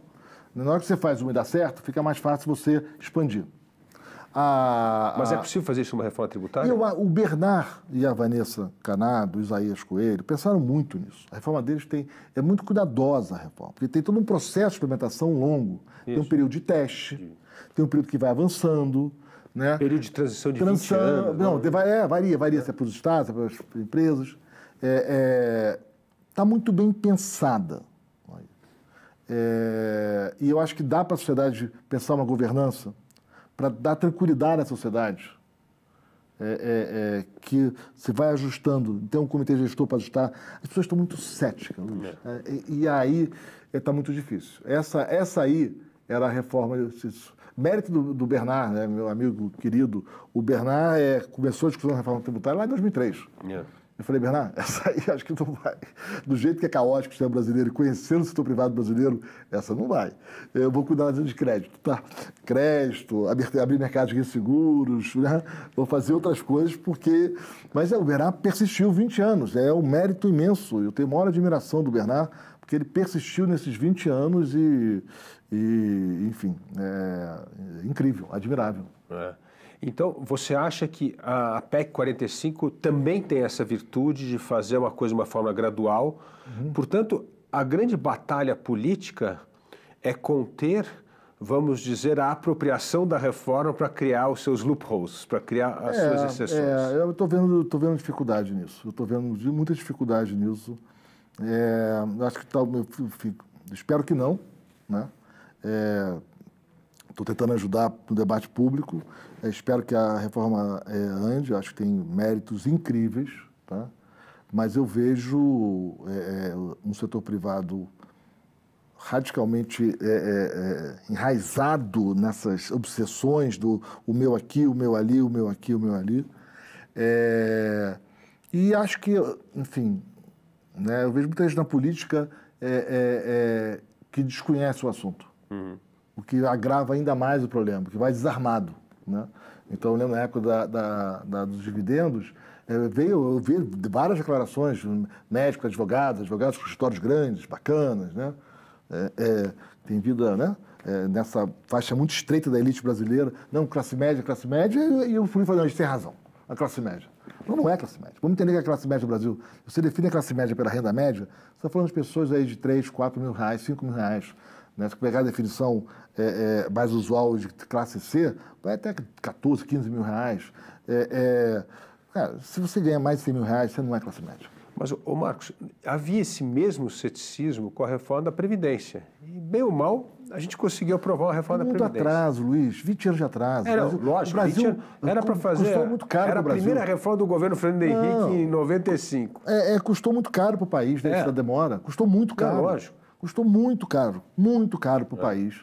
Na hora que você faz uma e dá certo, fica mais fácil você expandir. Mas é possível fazer isso numa reforma tributária? O Bernard e a Vanessa Canado, o Isaías Coelho, pensaram muito nisso. A reforma deles é muito cuidadosa, a reforma, porque tem todo um processo de implementação longo. Isso. Tem um período de teste, tem um período que vai avançando. Né? Período de transição de 20 anos. Não, varia se é para os estados, se é para as empresas. Está muito bem pensada. E eu acho que dá para a sociedade pensar uma governança para dar tranquilidade à sociedade, que se vai ajustando, tem um comitê gestor para ajustar. As pessoas estão muito céticas, Luiz, e aí está muito difícil. Essa aí era a reforma... Mérito do Bernard, né, meu amigo querido, o Bernard começou a discussão da reforma tributária lá em 2003. Yeah. Eu falei, Bernard, essa aí acho que não vai. Do jeito que é caótico o sistema brasileiro e conhecendo o setor privado brasileiro, essa não vai. Eu vou cuidar de crédito, tá? Crédito, abrir mercados de seguros, né? Vou fazer outras coisas, porque... Mas o Bernard persistiu 20 anos, é um mérito imenso. Eu tenho maior admiração do Bernard, porque ele persistiu nesses 20 anos enfim, é incrível, admirável. É. Então, você acha que a PEC 45 também tem essa virtude de fazer uma coisa de uma forma gradual? Portanto, a grande batalha política é conter, vamos dizer, a apropriação da reforma para criar os seus loopholes, para criar as suas exceções. Eu estou vendo dificuldade nisso. Eu estou vendo muita dificuldade nisso. Acho que espero que não, né? Estou tentando ajudar no debate público. Espero que a reforma ande. Acho que tem méritos incríveis, tá? Mas eu vejo um setor privado radicalmente enraizado nessas obsessões do o meu aqui, o meu ali, o meu aqui, o meu ali. E acho que, enfim, né, eu vejo muita gente na política que desconhece o assunto. O que agrava ainda mais o problema, que vai desarmado, né? Então, eu lembro na época dos dividendos, eu vi várias declarações, médicos, advogados com escritórios grandes, bacanas, né? Tem vida, né? Nessa faixa muito estreita da elite brasileira, não, classe média, e eu fui falando, a gente tem razão, a classe média. Não é classe média. Vamos entender que a classe média do Brasil, se você define a classe média pela renda média, você está falando de pessoas aí de 3, 4 mil reais, 5 mil reais. Né? Se pegar a definição mais usual de classe C, vai até 14, 15 mil reais. Cara, se você ganha mais de 100 mil reais, você não é classe média. Mas, Marcos, havia esse mesmo ceticismo com a reforma da Previdência. E, bem ou mal, a gente conseguiu aprovar uma reforma da Previdência. Muito atraso, Luiz, 20 anos de atraso. Lógico, o Brasil era para fazer. Custou muito caro era a primeira reforma do governo Fernando Henrique em 95. Custou muito caro para o país, da demora. Custou muito caro. Lógico. Custou muito caro para o país.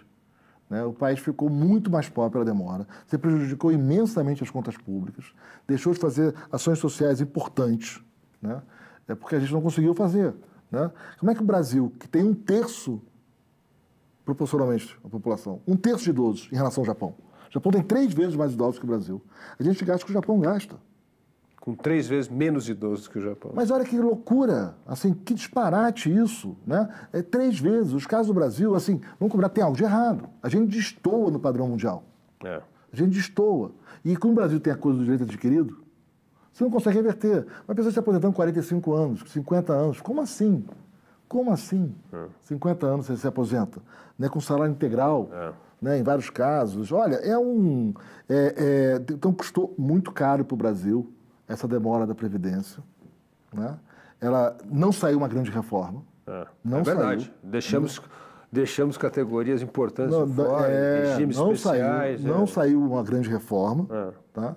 Né? O país ficou muito mais pobre pela demora. Você prejudicou imensamente as contas públicas, deixou de fazer ações sociais importantes, né? Porque a gente não conseguiu fazer. Né? Como é que o Brasil, que tem 1/3 proporcionalmente a população, 1/3 de idosos em relação ao Japão. O Japão tem 3 vezes mais idosos que o Brasil. A gente gasta o que o Japão gasta. Com 3 vezes menos idosos que o Japão. Mas olha que loucura, assim, que disparate isso, né? 3 vezes. Os casos do Brasil, assim, vamos cobrar, tem algo de errado. A gente destoa no padrão mundial. A gente destoa. E quando o Brasil tem a coisa do direito adquirido, você não consegue reverter. Uma pessoa se aposentando com 45 anos, 50 anos, como assim? Como assim? 50 anos você se aposenta, né, com salário integral, né, em vários casos. Olha, então custou muito caro para o Brasil essa demora da Previdência. Né? Ela não saiu uma grande reforma. Não verdade. Saiu. Deixamos categorias importantes fora, regimes especiais. Não saiu uma grande reforma. Tá?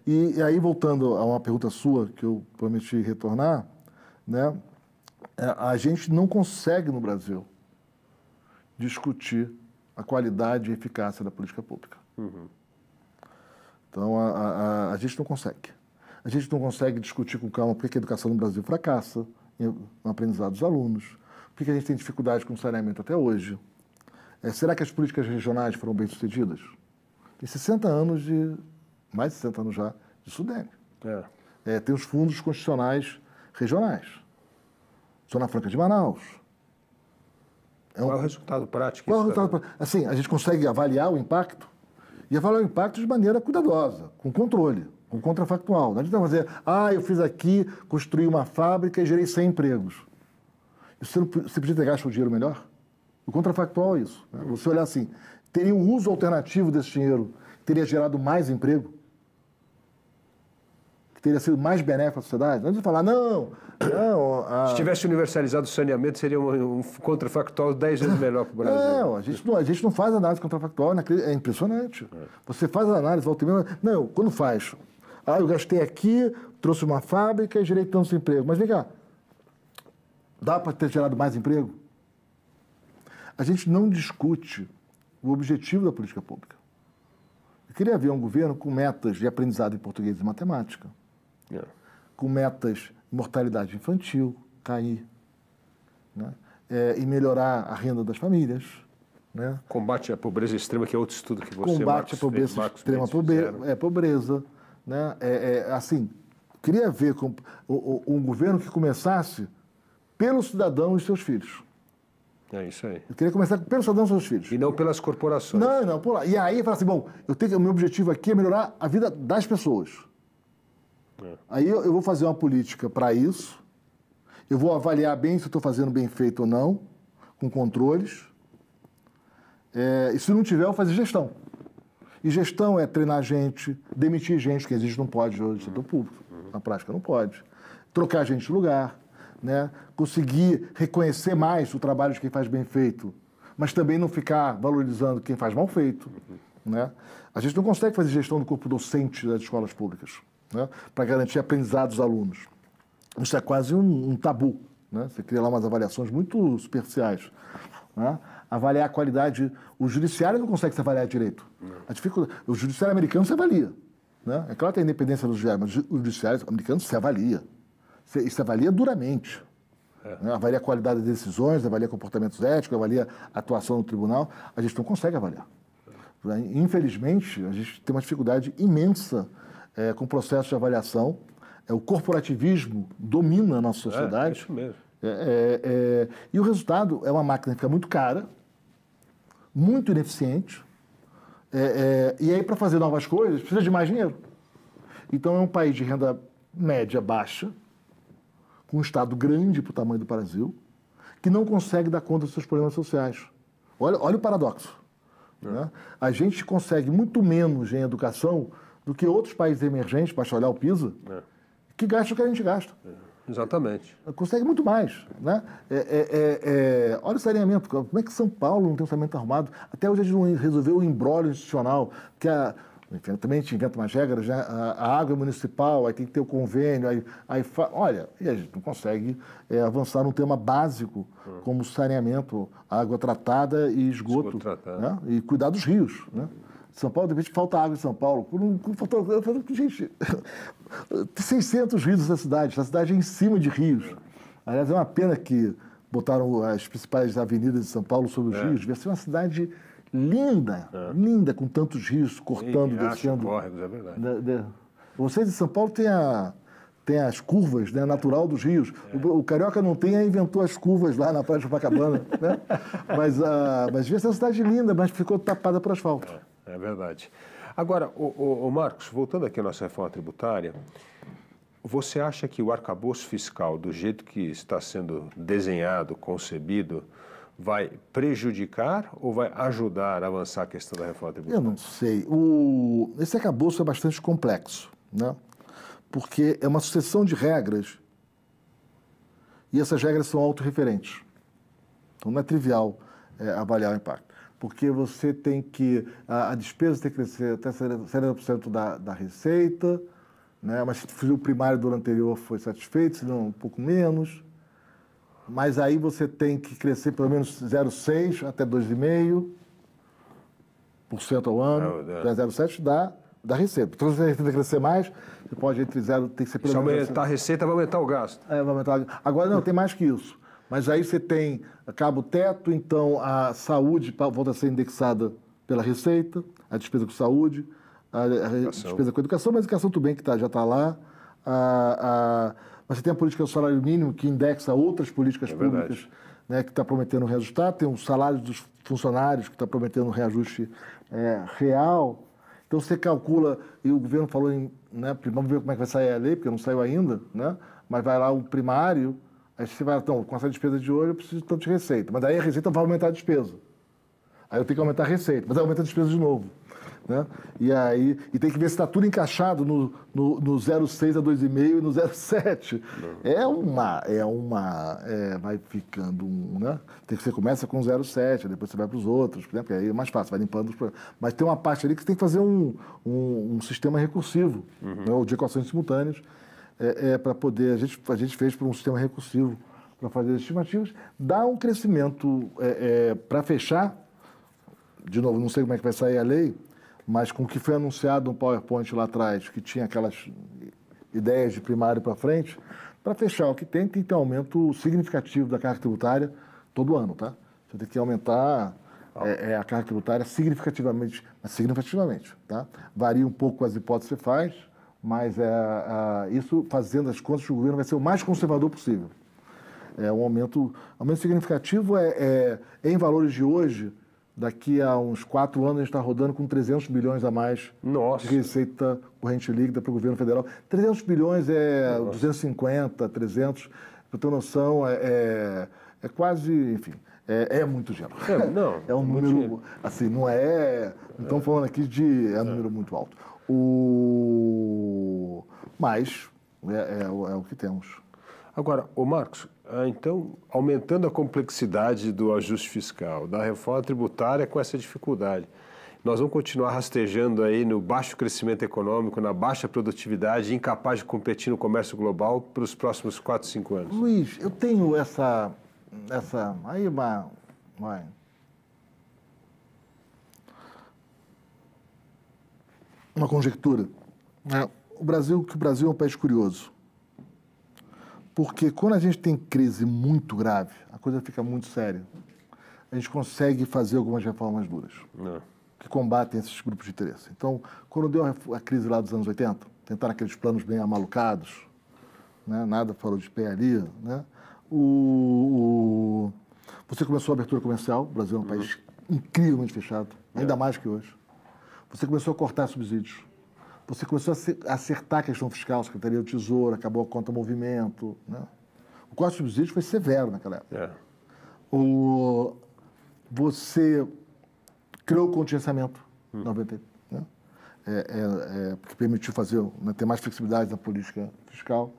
E aí, voltando a uma pergunta sua, que eu prometi retornar, né? A gente não consegue, no Brasil, discutir a qualidade e eficácia da política pública. Então, a gente não consegue. A gente não consegue discutir com calma por que a educação no Brasil fracassa no aprendizado dos alunos, por que a gente tem dificuldade com o saneamento até hoje. Será que as políticas regionais foram bem-sucedidas? Tem 60 anos mais de 60 anos já, de SUDENE. Tem os fundos constitucionais regionais. Zona Franca de Manaus. Qual é o resultado prático? Assim, a gente consegue avaliar o impacto e avaliar o impacto de maneira cuidadosa, com controle, com contrafactual. Não adianta fazer, eu fiz aqui, construí uma fábrica e gerei 100 empregos. Você podia ter gasto o dinheiro melhor? O contrafactual é isso. Né? Você olhar assim, teria um uso alternativo desse dinheiro, teria gerado mais emprego? Que teria sido mais benéfico à sociedade? Não adianta falar, Se tivesse universalizado o saneamento, seria um contrafactual 10 vezes melhor para o Brasil. Não, a gente não faz análise contrafactual, é impressionante. Você faz a análise, quando faz? Eu gastei aqui, trouxe uma fábrica e gerei tantos empregos. Mas vem cá, dá para ter gerado mais emprego? a gente não discute o objetivo da política pública. Eu queria ver um governo com metas de aprendizado em português e matemática, com metas de mortalidade infantil, cair, né? E melhorar a renda das famílias. Né? Combate à pobreza extrema, que é outro estudo que você, Combate à pobreza extrema, pobreza. Né? Assim, queria ver um governo que começasse pelo cidadão e seus filhos. É isso aí. Eu queria começar pelo cidadão e seus filhos. E não pelas corporações. Não, por lá. E aí, falar assim, bom, o meu objetivo aqui é melhorar a vida das pessoas. Aí eu vou fazer uma política para isso, eu vou avaliar bem se eu estou fazendo bem feito ou não, com controles. E se não tiver, eu vou fazer gestão. E gestão é treinar gente, demitir gente, que existe não pode hoje no setor público. Na prática não pode. Trocar gente de lugar, né? Conseguir reconhecer mais o trabalho de quem faz bem feito, mas também não ficar valorizando quem faz mal feito. Né? A gente não consegue fazer gestão do corpo docente das escolas públicas, né? Para garantir aprendizado dos alunos. Isso é quase um tabu. Né? Você cria lá umas avaliações muito superficiais. Né? Avaliar a qualidade. O judiciário não consegue se avaliar direito. O judiciário americano se avalia. Né? É claro que tem a independência do judiciário, mas o judiciário americano se avalia. Se avalia duramente. Né? Avalia a qualidade das decisões, avalia comportamentos éticos, avalia a atuação no tribunal. A gente não consegue avaliar. Infelizmente, a gente tem uma dificuldade imensa com o processo de avaliação. O corporativismo domina a nossa sociedade. É isso mesmo. E o resultado é uma máquina que fica muito cara, muito ineficiente, e aí para fazer novas coisas precisa de mais dinheiro. Então é um país de renda média baixa, com um Estado grande para o tamanho do Brasil, que não consegue dar conta dos seus problemas sociais. Olha o paradoxo. Né? A gente consegue muito menos em educação do que outros países emergentes, basta olhar o PISA, que gastam o que a gente gasta. Exatamente. Consegue muito mais. Né? Olha o saneamento. Como é que São Paulo não tem um saneamento arrumado? Até hoje a gente não resolveu o imbróglio institucional, que enfim, também a gente inventa umas regras, né? A água é municipal, aí tem que ter o convênio, olha, e a gente não consegue avançar num tema básico como saneamento, água tratada e esgoto. Né? E cuidar dos rios. Né? São Paulo, de repente, falta água em São Paulo. Gente, tem 600 rios nessa cidade. A cidade é em cima de rios. Aliás, é uma pena que botaram as principais avenidas de São Paulo sobre os rios. Devia ser uma cidade linda, linda, com tantos rios cortando, descendo. Córregos, é verdade. Vocês em São Paulo têm as curvas, né, natural dos rios. O carioca não tem, aí inventou as curvas lá na Praia de Copacabana. Né? Mas devia ser uma cidade linda, mas ficou tapada por asfalto. É verdade. Agora, o Marcos, voltando aqui à nossa reforma tributária, você acha que o arcabouço fiscal, do jeito que está sendo desenhado, concebido, vai prejudicar ou vai ajudar a avançar a questão da reforma tributária? Eu não sei. Esse arcabouço é bastante complexo, né? Porque é uma sucessão de regras e essas regras são autorreferentes. Então não é trivial avaliar o impacto. Porque você tem que... A despesa tem que crescer até 70% da receita, né? Mas se o primário do ano anterior foi satisfeito, se não um pouco menos. Mas aí você tem que crescer pelo menos 0,6% até 2,5% ao ano. 0,7% da receita. Então, se a receita crescer mais, você pode entre 0%, tem que ser pelo menos... Se aumentar a receita, vai aumentar o gasto. Vai aumentar. Agora, não, tem mais que isso. Mas aí você tem, acaba o teto, então a saúde volta a ser indexada pela receita, a despesa com saúde, a despesa com educação, mas a educação tudo bem que já está lá. Mas você tem a política do salário mínimo, que indexa outras políticas públicas, né, que está prometendo um resultado. Tem o salário dos funcionários, que está prometendo um reajuste real. Então você calcula, e o governo falou né, vamos ver como é que vai sair a lei, porque não saiu ainda, né, mas vai lá o primário, aí você vai, então, com essa despesa de hoje eu preciso de tanto de receita. Mas daí a receita vai aumentar a despesa. Aí eu tenho que aumentar a receita, mas aí aumenta a despesa de novo. Né? E tem que ver se está tudo encaixado no 0,6 a 2,5 e no 0,7. Vai ficando né? Você começa com 0,7, depois você vai para os outros, né? Porque aí é mais fácil, vai limpando os problemas. Mas tem uma parte ali que você tem que fazer um sistema recursivo, né? Ou de equações simultâneas, para poder... A gente fez para um sistema recursivo para fazer as estimativas, dá um crescimento para fechar, de novo, não sei como é que vai sair a lei, mas com o que foi anunciado no PowerPoint lá atrás, que tinha aquelas ideias de primário para frente, para fechar o que tem que ter um aumento significativo da carga tributária todo ano, tá? Você tem que aumentar a carga tributária significativamente, tá? Varia um pouco as hipóteses que você faz, mas isso, fazendo as contas, o governo vai ser o mais conservador possível. Um aumento significativo em valores de hoje, daqui a uns 4 anos a gente está rodando com 300 bilhões a mais de receita corrente líquida para o governo federal. 300 bilhões 250, 300, para ter noção, quase, enfim, é muito dinheiro. É um número, assim, não estamos falando aqui um número muito alto. Mas é o que temos. Agora, Marcos, então, aumentando a complexidade do ajuste fiscal, da reforma tributária com essa dificuldade, nós vamos continuar rastejando aí no baixo crescimento econômico, na baixa produtividade, incapaz de competir no comércio global para os próximos 4, 5 anos? Luiz, eu tenho aí uma conjectura. O Brasil é um país curioso. Porque quando a gente tem crise muito grave, a coisa fica muito séria, a gente consegue fazer algumas reformas duras que combatem esses grupos de interesse. Então, quando deu a crise lá dos anos 80, tentaram aqueles planos bem amalucados, né? Nada falou de pé ali, né? Você começou a abertura comercial, o Brasil é um país incrivelmente fechado, ainda mais que hoje. Você começou a cortar subsídios. Você começou a acertar a questão fiscal, a Secretaria do Tesouro, acabou a conta movimento, né? O corte de subsídios foi severo naquela época. Você criou o contingenciamento, em 90, né? Que permitiu ter mais flexibilidade na política fiscal.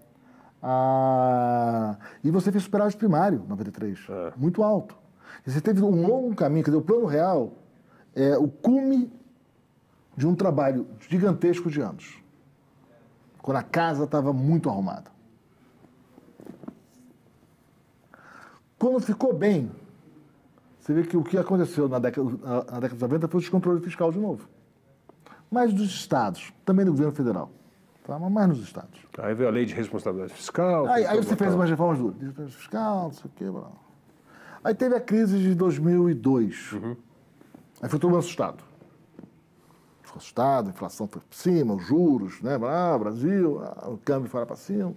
E você fez superávit primário, em 93, muito alto. E você teve um longo caminho, quer dizer, o Plano Real é o cume de um trabalho gigantesco de anos, quando a casa estava muito arrumada. Quando ficou bem, você vê que o que aconteceu na década de 90 foi o descontrole fiscal de novo. Mais dos estados, também do governo federal, tá? Mas mais nos estados. Aí veio a lei de responsabilidade fiscal. Aí você fez umas reformas duras, de responsabilidade fiscal, não sei o quê. Blá. Aí teve a crise de 2002. Aí foi todo mundo assustado. Ficou assustado, a inflação foi para cima, os juros, né? Brasil, o câmbio foi para cima.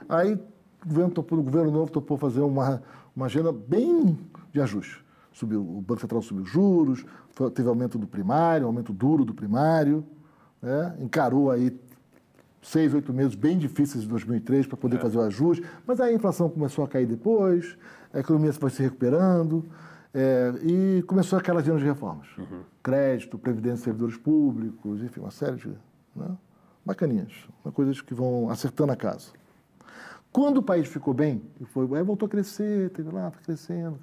Aí o governo novo topou fazer uma agenda bem de ajuste. O Banco Central subiu os juros, teve aumento do primário, aumento duro do primário, né? Encarou aí 6, 8 meses bem difíceis de 2003 para poder fazer o ajuste, mas aí a inflação começou a cair depois, a economia foi se recuperando. E começou aquela agenda de reformas. Crédito, previdência de servidores públicos, enfim, uma série de bacaninhas, coisas que vão acertando a casa. Quando o país ficou bem, aí voltou a crescer, teve lá, foi crescendo,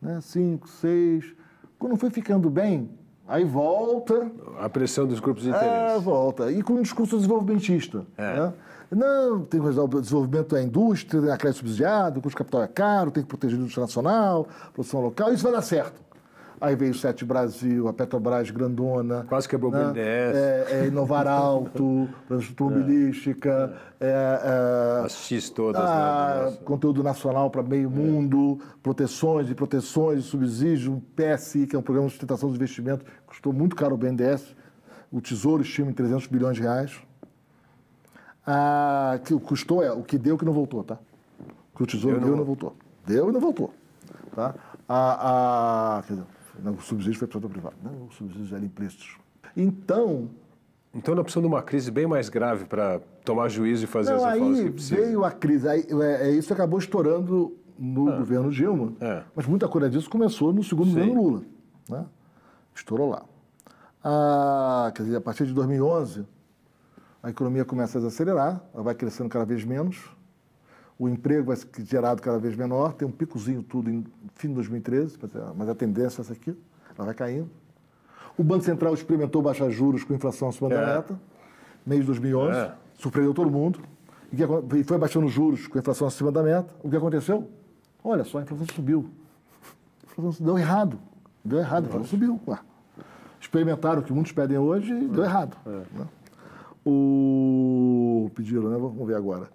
né? 5, 6. Quando foi ficando bem, aí volta... A pressão dos grupos de interesse. Volta. E com um discurso desenvolvimentista. Né? Não, tem que o desenvolvimento da indústria, tem a crédito subsidiado, o custo de capital é caro, tem que proteger a indústria nacional, produção local, isso vai dar certo. Aí veio o Sete Brasil, a Petrobras grandona. Quase quebrou o BNDES. Inovar Alto, automobilística. As X todas. Conteúdo nacional para meio mundo, proteções, subsídios, um PSI, que é um programa de sustentação dos investimentos, custou muito caro o BNDES. O Tesouro estima em 300 bilhões de reais. Que custou o que deu que não voltou, tá? O que o Tesouro deu e não voltou. Deu e não voltou. Tá? Quer dizer, o subsídio foi para o setor privado. O subsídio eram implícitos. Então, nós precisamos de uma crise bem mais grave para tomar juízo e fazer as reformas que precisam. Veio a crise. Isso acabou estourando no governo Dilma. Mas muita coisa disso começou no segundo governo Lula. Né? Estourou lá. Quer dizer, a partir de 2011, a economia começa a desacelerar, ela vai crescendo cada vez menos, o emprego vai ser gerado cada vez menor, tem um picozinho tudo em fim de 2013, mas a tendência é essa aqui, ela vai caindo. O Banco Central experimentou baixar juros com inflação acima da meta, mês de 2011, surpreendeu todo mundo. e foi baixando os juros com a inflação acima da meta. O que aconteceu? Olha só, a inflação subiu. A inflação deu errado. Deu errado, a inflação subiu. Ué. Experimentaram o que muitos pedem hoje e deu errado. Né? Pediram, né? Vamos ver agora.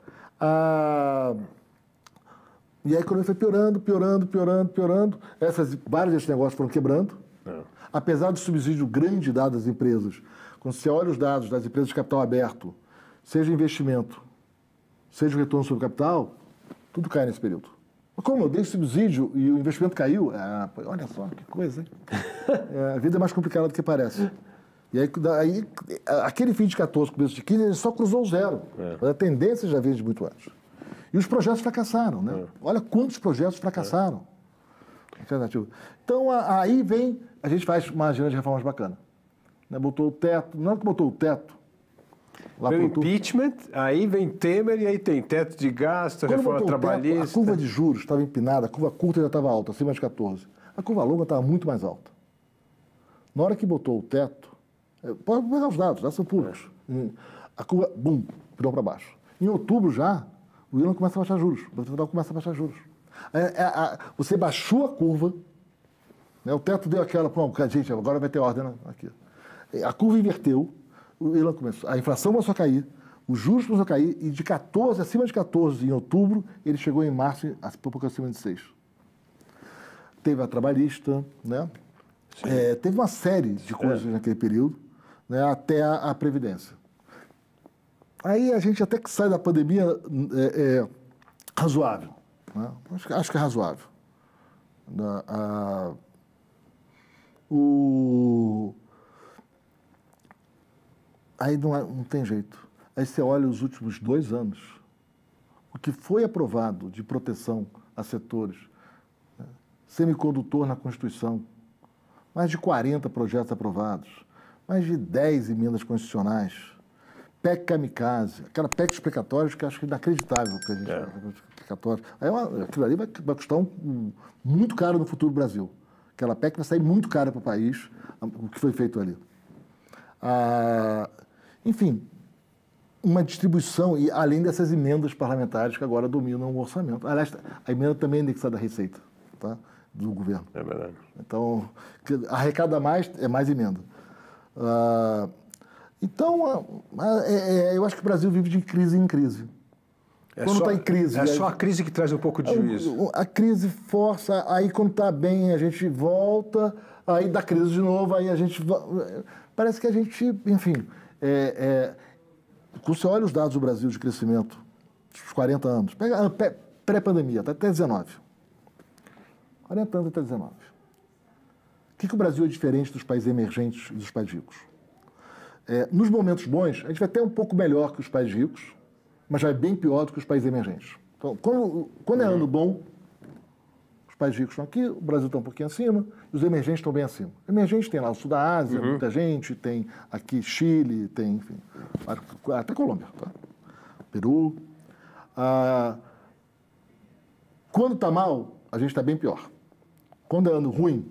E a economia foi piorando. Vários desses negócios foram quebrando. Apesar do subsídio grande dado às empresas, quando você olha os dados das empresas de capital aberto, seja investimento, seja o retorno sobre o capital, tudo cai nesse período. Mas como eu dei subsídio e o investimento caiu, olha só que coisa, hein? A vida é mais complicada do que parece. E aí aquele fim de 14, começo de 15, ele só cruzou o zero. Mas a tendência já veio de muito antes. E os projetos fracassaram, né? Olha quantos projetos fracassaram. Então, aí vem, a gente faz uma agenda de reformas bacana. Né? Botou o teto, não é que botou o teto. Vem o impeachment, aí vem Temer e aí tem teto de gasto, reforma trabalhista. Teto, a curva de juros estava empinada, a curva curta já estava alta, acima de 14. A curva longa estava muito mais alta. Na hora que botou o teto, pode pegar os dados, já são públicos. A curva, bum, virou para baixo. Em outubro já, o Irã começa a baixar juros, o Banco Central começa a baixar juros. Você baixou a curva, né, o teto deu aquela, gente, agora vai ter ordem aqui. A curva inverteu, o Irã começou, a inflação começou a cair, os juros começaram a cair, e de 14, acima de 14 em outubro, ele chegou em março, um pouco acima de 6. Teve a trabalhista, né? Teve uma série de coisas naquele período, né, até a Previdência. Aí a gente até que sai da pandemia razoável. Né? Acho que é razoável. Aí não tem jeito. Aí você olha os últimos 2 anos, o que foi aprovado de proteção a setores, né? Semicondutor na Constituição, mais de 40 projetos aprovados, mais de 10 emendas constitucionais, PEC kamikaze, aquela PEC explicatória que eu acho que é inacreditável que a gente explicatória. Aquilo ali vai custar muito caro no futuro do Brasil. Aquela PEC vai sair muito cara para o país, o que foi feito ali. Enfim, uma distribuição, e além dessas emendas parlamentares que agora dominam o orçamento. Aliás, a emenda também é indexada à Receita, tá? Do governo. É verdade. Então, arrecada mais, é mais emenda. Então, eu acho que o Brasil vive de crise em crise. Quando está em crise... É só a crise que traz um pouco de juízo. A crise força, aí quando está bem a gente volta, aí dá crise de novo, aí a gente... Parece que a gente, enfim... Quando você olha os dados do Brasil de crescimento, dos 40 anos, pega pré-pandemia, até 19. 40 anos até 19. O que o Brasil é diferente dos países emergentes e dos países ricos? Nos momentos bons, a gente vai até um pouco melhor que os países ricos, mas já é bem pior do que os países emergentes. Então, quando é ano bom, os países ricos estão aqui, o Brasil está um pouquinho acima, e os emergentes estão bem acima. Emergentes tem lá o sul da Ásia, muita gente, tem aqui Chile, tem, enfim, até Colômbia, tá? Peru. Quando está mal, a gente está bem pior. Quando é ano ruim,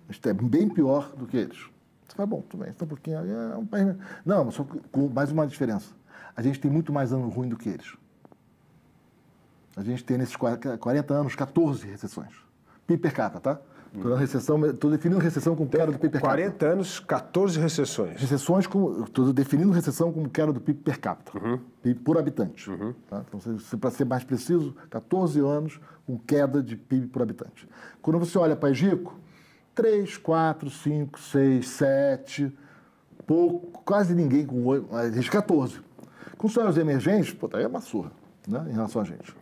a gente é bem pior do que eles. Você fala, bom, tudo bem, está um pouquinho... um país... Não, mas só com mais uma diferença. A gente tem muito mais ano ruim do que eles. A gente tem, nesses 40 anos, 14 recessões. PIB per capita, tá? Estou definindo recessão como queda do PIB per capita. 40 anos, 14 recessões. Estou definindo recessão como queda do PIB per capita. PIB por habitante. Tá? Então, para ser mais preciso, 14 anos com queda de PIB por habitante. Quando você olha país rico, 3, 4, 5, 6, 7, pouco, quase ninguém com 8, a gente 14. Com os olhos emergentes, aí é uma surra, né, em relação a gente.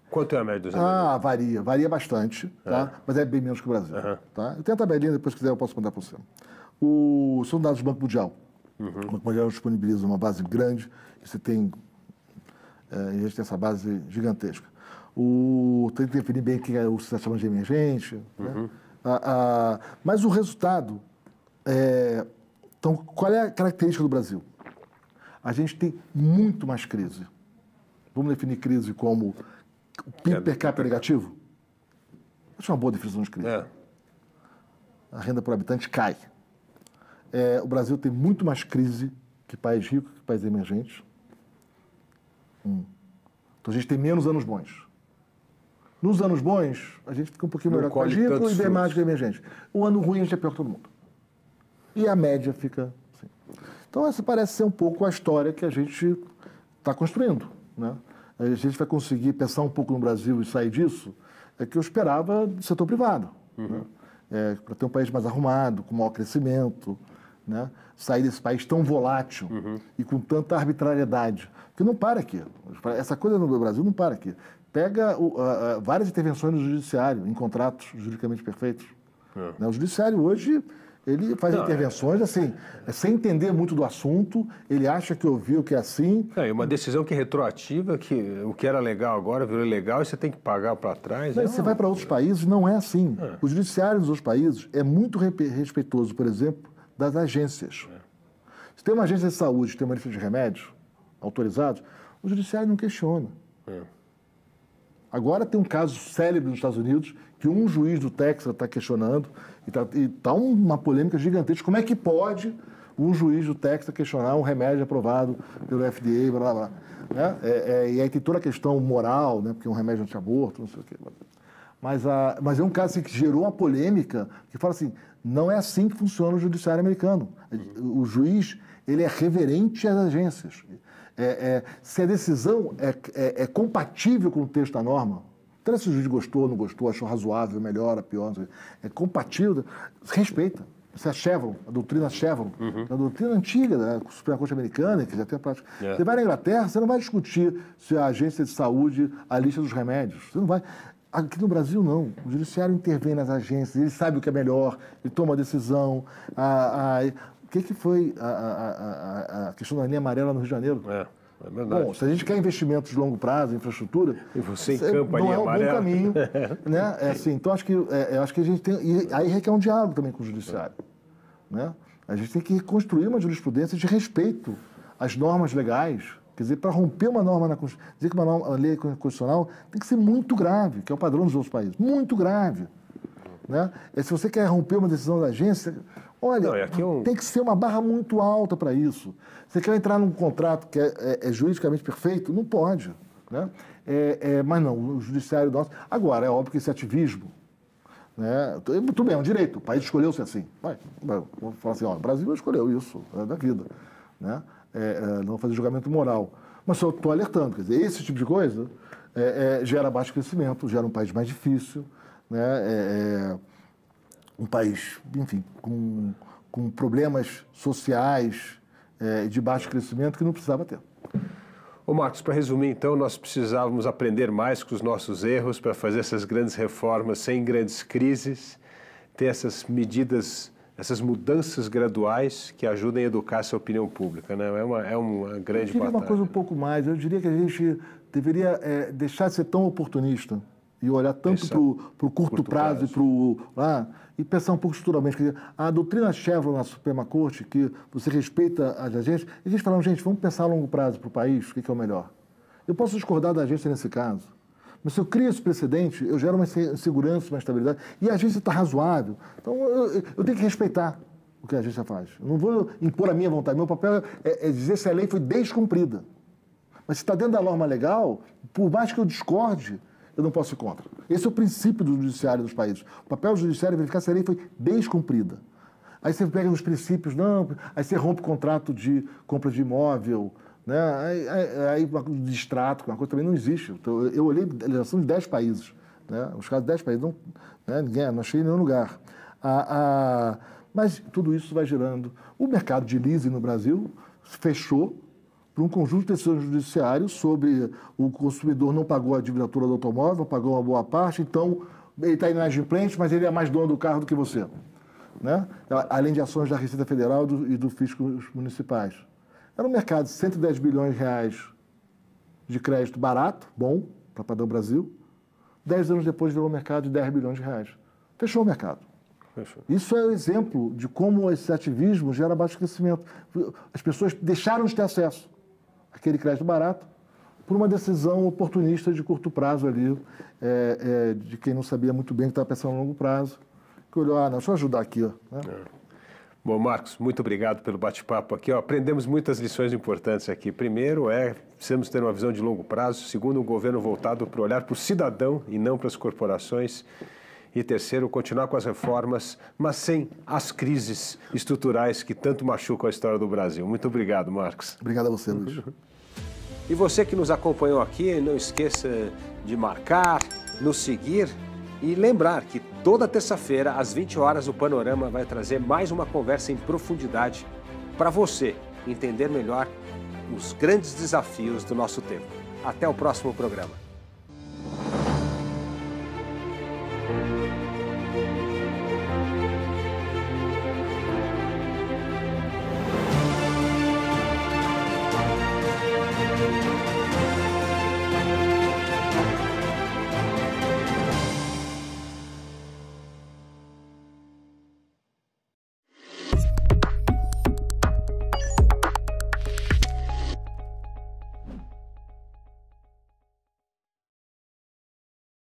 Quanto é a média dos emergentes? Varia bastante, tá? Mas é bem menos que o Brasil. Tá? Eu tenho a tabelinha, depois se quiser eu posso mandar para você. São dados do Banco Mundial. O Banco Mundial disponibiliza uma base grande, você tem, a gente tem essa base gigantesca. Tem que definir bem o que você está chamando de emergente. Né? Mas o resultado... Então, qual é a característica do Brasil? A gente tem muito mais crise. Vamos definir crise como o PIB per capita negativo? Acho uma boa definição de crise. A renda por habitante cai. O Brasil tem muito mais crise que país rico, que país emergente. Então a gente tem menos anos bons. Nos anos bons, a gente fica um pouquinho melhor com o agrícola e bem mais que emergente. O ano ruim a gente é pior que todo mundo. E a média fica assim. Então essa parece ser um pouco a história que a gente está construindo, né? A gente vai conseguir pensar um pouco no Brasil e sair disso, é que eu esperava do setor privado, né? Para ter um país mais arrumado, com maior crescimento, né? Sair desse país tão volátil e com tanta arbitrariedade. Porque não para aqui. Essa coisa no Brasil não para aqui. Pega várias intervenções no judiciário, em contratos juridicamente perfeitos. Né? O judiciário hoje, ele faz intervenções assim, sem entender muito do assunto, ele acha que ouviu que é assim. É uma decisão que é retroativa, que o que era legal agora virou ilegal e você tem que pagar para trás. Não, você vai para outros países, não é assim. O judiciário dos outros países é muito respeitoso, por exemplo, das agências. Se tem uma agência de saúde, tem uma lista de remédios autorizados, o judiciário não questiona. Agora tem um caso célebre nos Estados Unidos que um juiz do Texas está questionando e está uma polêmica gigantesca. Como é que pode um juiz do Texas questionar um remédio aprovado pelo FDA, blá, blá, blá, né? E aí tem toda a questão moral, né? Porque é um remédio anti-aborto, não sei o quê. Mas é um caso assim, que gerou uma polêmica que fala assim, não é assim que funciona o judiciário americano. O juiz, ele é reverente às agências. Se a decisão é compatível com o texto da norma, então se o juiz gostou, não gostou, achou razoável, melhor, pior, é compatível, respeita. Isso é a Chevron, a doutrina Chevron, a doutrina antiga da Suprema Corte Americana, que já tem a prática. Você vai na Inglaterra, você não vai discutir se a agência de saúde, a lista dos remédios, você não vai. Aqui no Brasil, não. O judiciário intervém nas agências, ele sabe o que é melhor, ele toma a decisão. O que foi a questão da linha amarela no Rio de Janeiro? É verdade. Bom, se a gente quer investimentos de longo prazo, infraestrutura, e você encampa a não linha é um amarela. bom caminho. Né? Assim, então, acho que a gente tem... E aí requer um diálogo também com o judiciário. Né? A gente tem que construir uma jurisprudência de respeito às normas legais. Quer dizer, para romper uma norma na Constituição, dizer que uma lei constitucional tem que ser muito grave, que é o padrão dos outros países. Muito grave. Né? Se você quer romper uma decisão da agência, olha, tem que ser uma barra muito alta para isso. Você quer entrar num contrato que é juridicamente perfeito? Não pode. Né? Mas não, o judiciário nosso... Agora, é óbvio que esse ativismo, né? Tudo bem, é um direito, o país escolheu ser assim. Vamos falar assim, ó, o Brasil escolheu isso, é da vida. Né? Não vou fazer julgamento moral. Mas só estou alertando, quer dizer, esse tipo de coisa gera baixo crescimento, gera um país mais difícil, né? Um país, enfim, com problemas sociais de baixo crescimento que não precisava ter. Ô Marcos, para resumir então, nós precisávamos aprender mais com os nossos erros para fazer essas grandes reformas sem grandes crises, ter essas medidas, essas mudanças graduais que ajudem a educar essa opinião pública, né? É uma grande batalha. Uma coisa um pouco mais, eu diria que a gente deveria deixar de ser tão oportunista e olhar tanto para o curto prazo e pensar um pouco estruturalmente. Quer dizer, a doutrina Chevron na Suprema Corte, que você respeita as agências, e a gente fala, gente, vamos pensar a longo prazo para o país, o que é o melhor. Eu posso discordar da agência nesse caso, mas se eu crio esse precedente, eu gero uma segurança, uma estabilidade, e a agência está razoável. Então, eu tenho que respeitar o que a agência faz. Eu não vou impor a minha vontade. Meu papel é dizer se a lei foi descumprida. Mas se está dentro da norma legal, por mais que eu discorde, eu não posso ir contra. Esse é o princípio do judiciário dos países. O papel do judiciário é verificar se a lei foi descumprida. Aí você pega os princípios, aí você rompe o contrato de compra de imóvel, né? Aí de extrato, uma coisa também não existe. Então, eu olhei a legislação de 10 países, né? Os casos de 10 países, não achei em nenhum lugar. Mas tudo isso vai gerando. O mercado de leasing no Brasil fechou por um conjunto de decisões judiciárias sobre o consumidor não pagou a dívida toda do automóvel, pagou uma boa parte, então ele está inadimplente, mas ele é mais dono do carro do que você. Né? Além de ações da Receita Federal e do fisco municipais. Era um mercado de 110 bilhões de reais de crédito barato, bom, para padrão Brasil. 10 anos depois virou um mercado de 10 bilhões de reais. Fechou o mercado. Fechou. Isso é o exemplo de como esse ativismo gera baixo crescimento. As pessoas deixaram de ter acesso àquele crédito barato por uma decisão oportunista de curto prazo ali, de quem não sabia muito bem que estava pensando a longo prazo, que olhou, deixa eu ajudar aqui. Né? Bom, Marcos, muito obrigado pelo bate-papo aqui. Aprendemos muitas lições importantes aqui. Primeiro, precisamos ter uma visão de longo prazo. Segundo, um governo voltado para olhar para o cidadão e não para as corporações. E terceiro, continuar com as reformas, mas sem as crises estruturais que tanto machucam a história do Brasil. Muito obrigado, Marcos. Obrigado a você, Luiz. E você que nos acompanhou aqui, não esqueça de marcar, nos seguir e lembrar que toda terça-feira, às 20 horas, o Panorama vai trazer mais uma conversa em profundidade para você entender melhor os grandes desafios do nosso tempo. Até o próximo programa.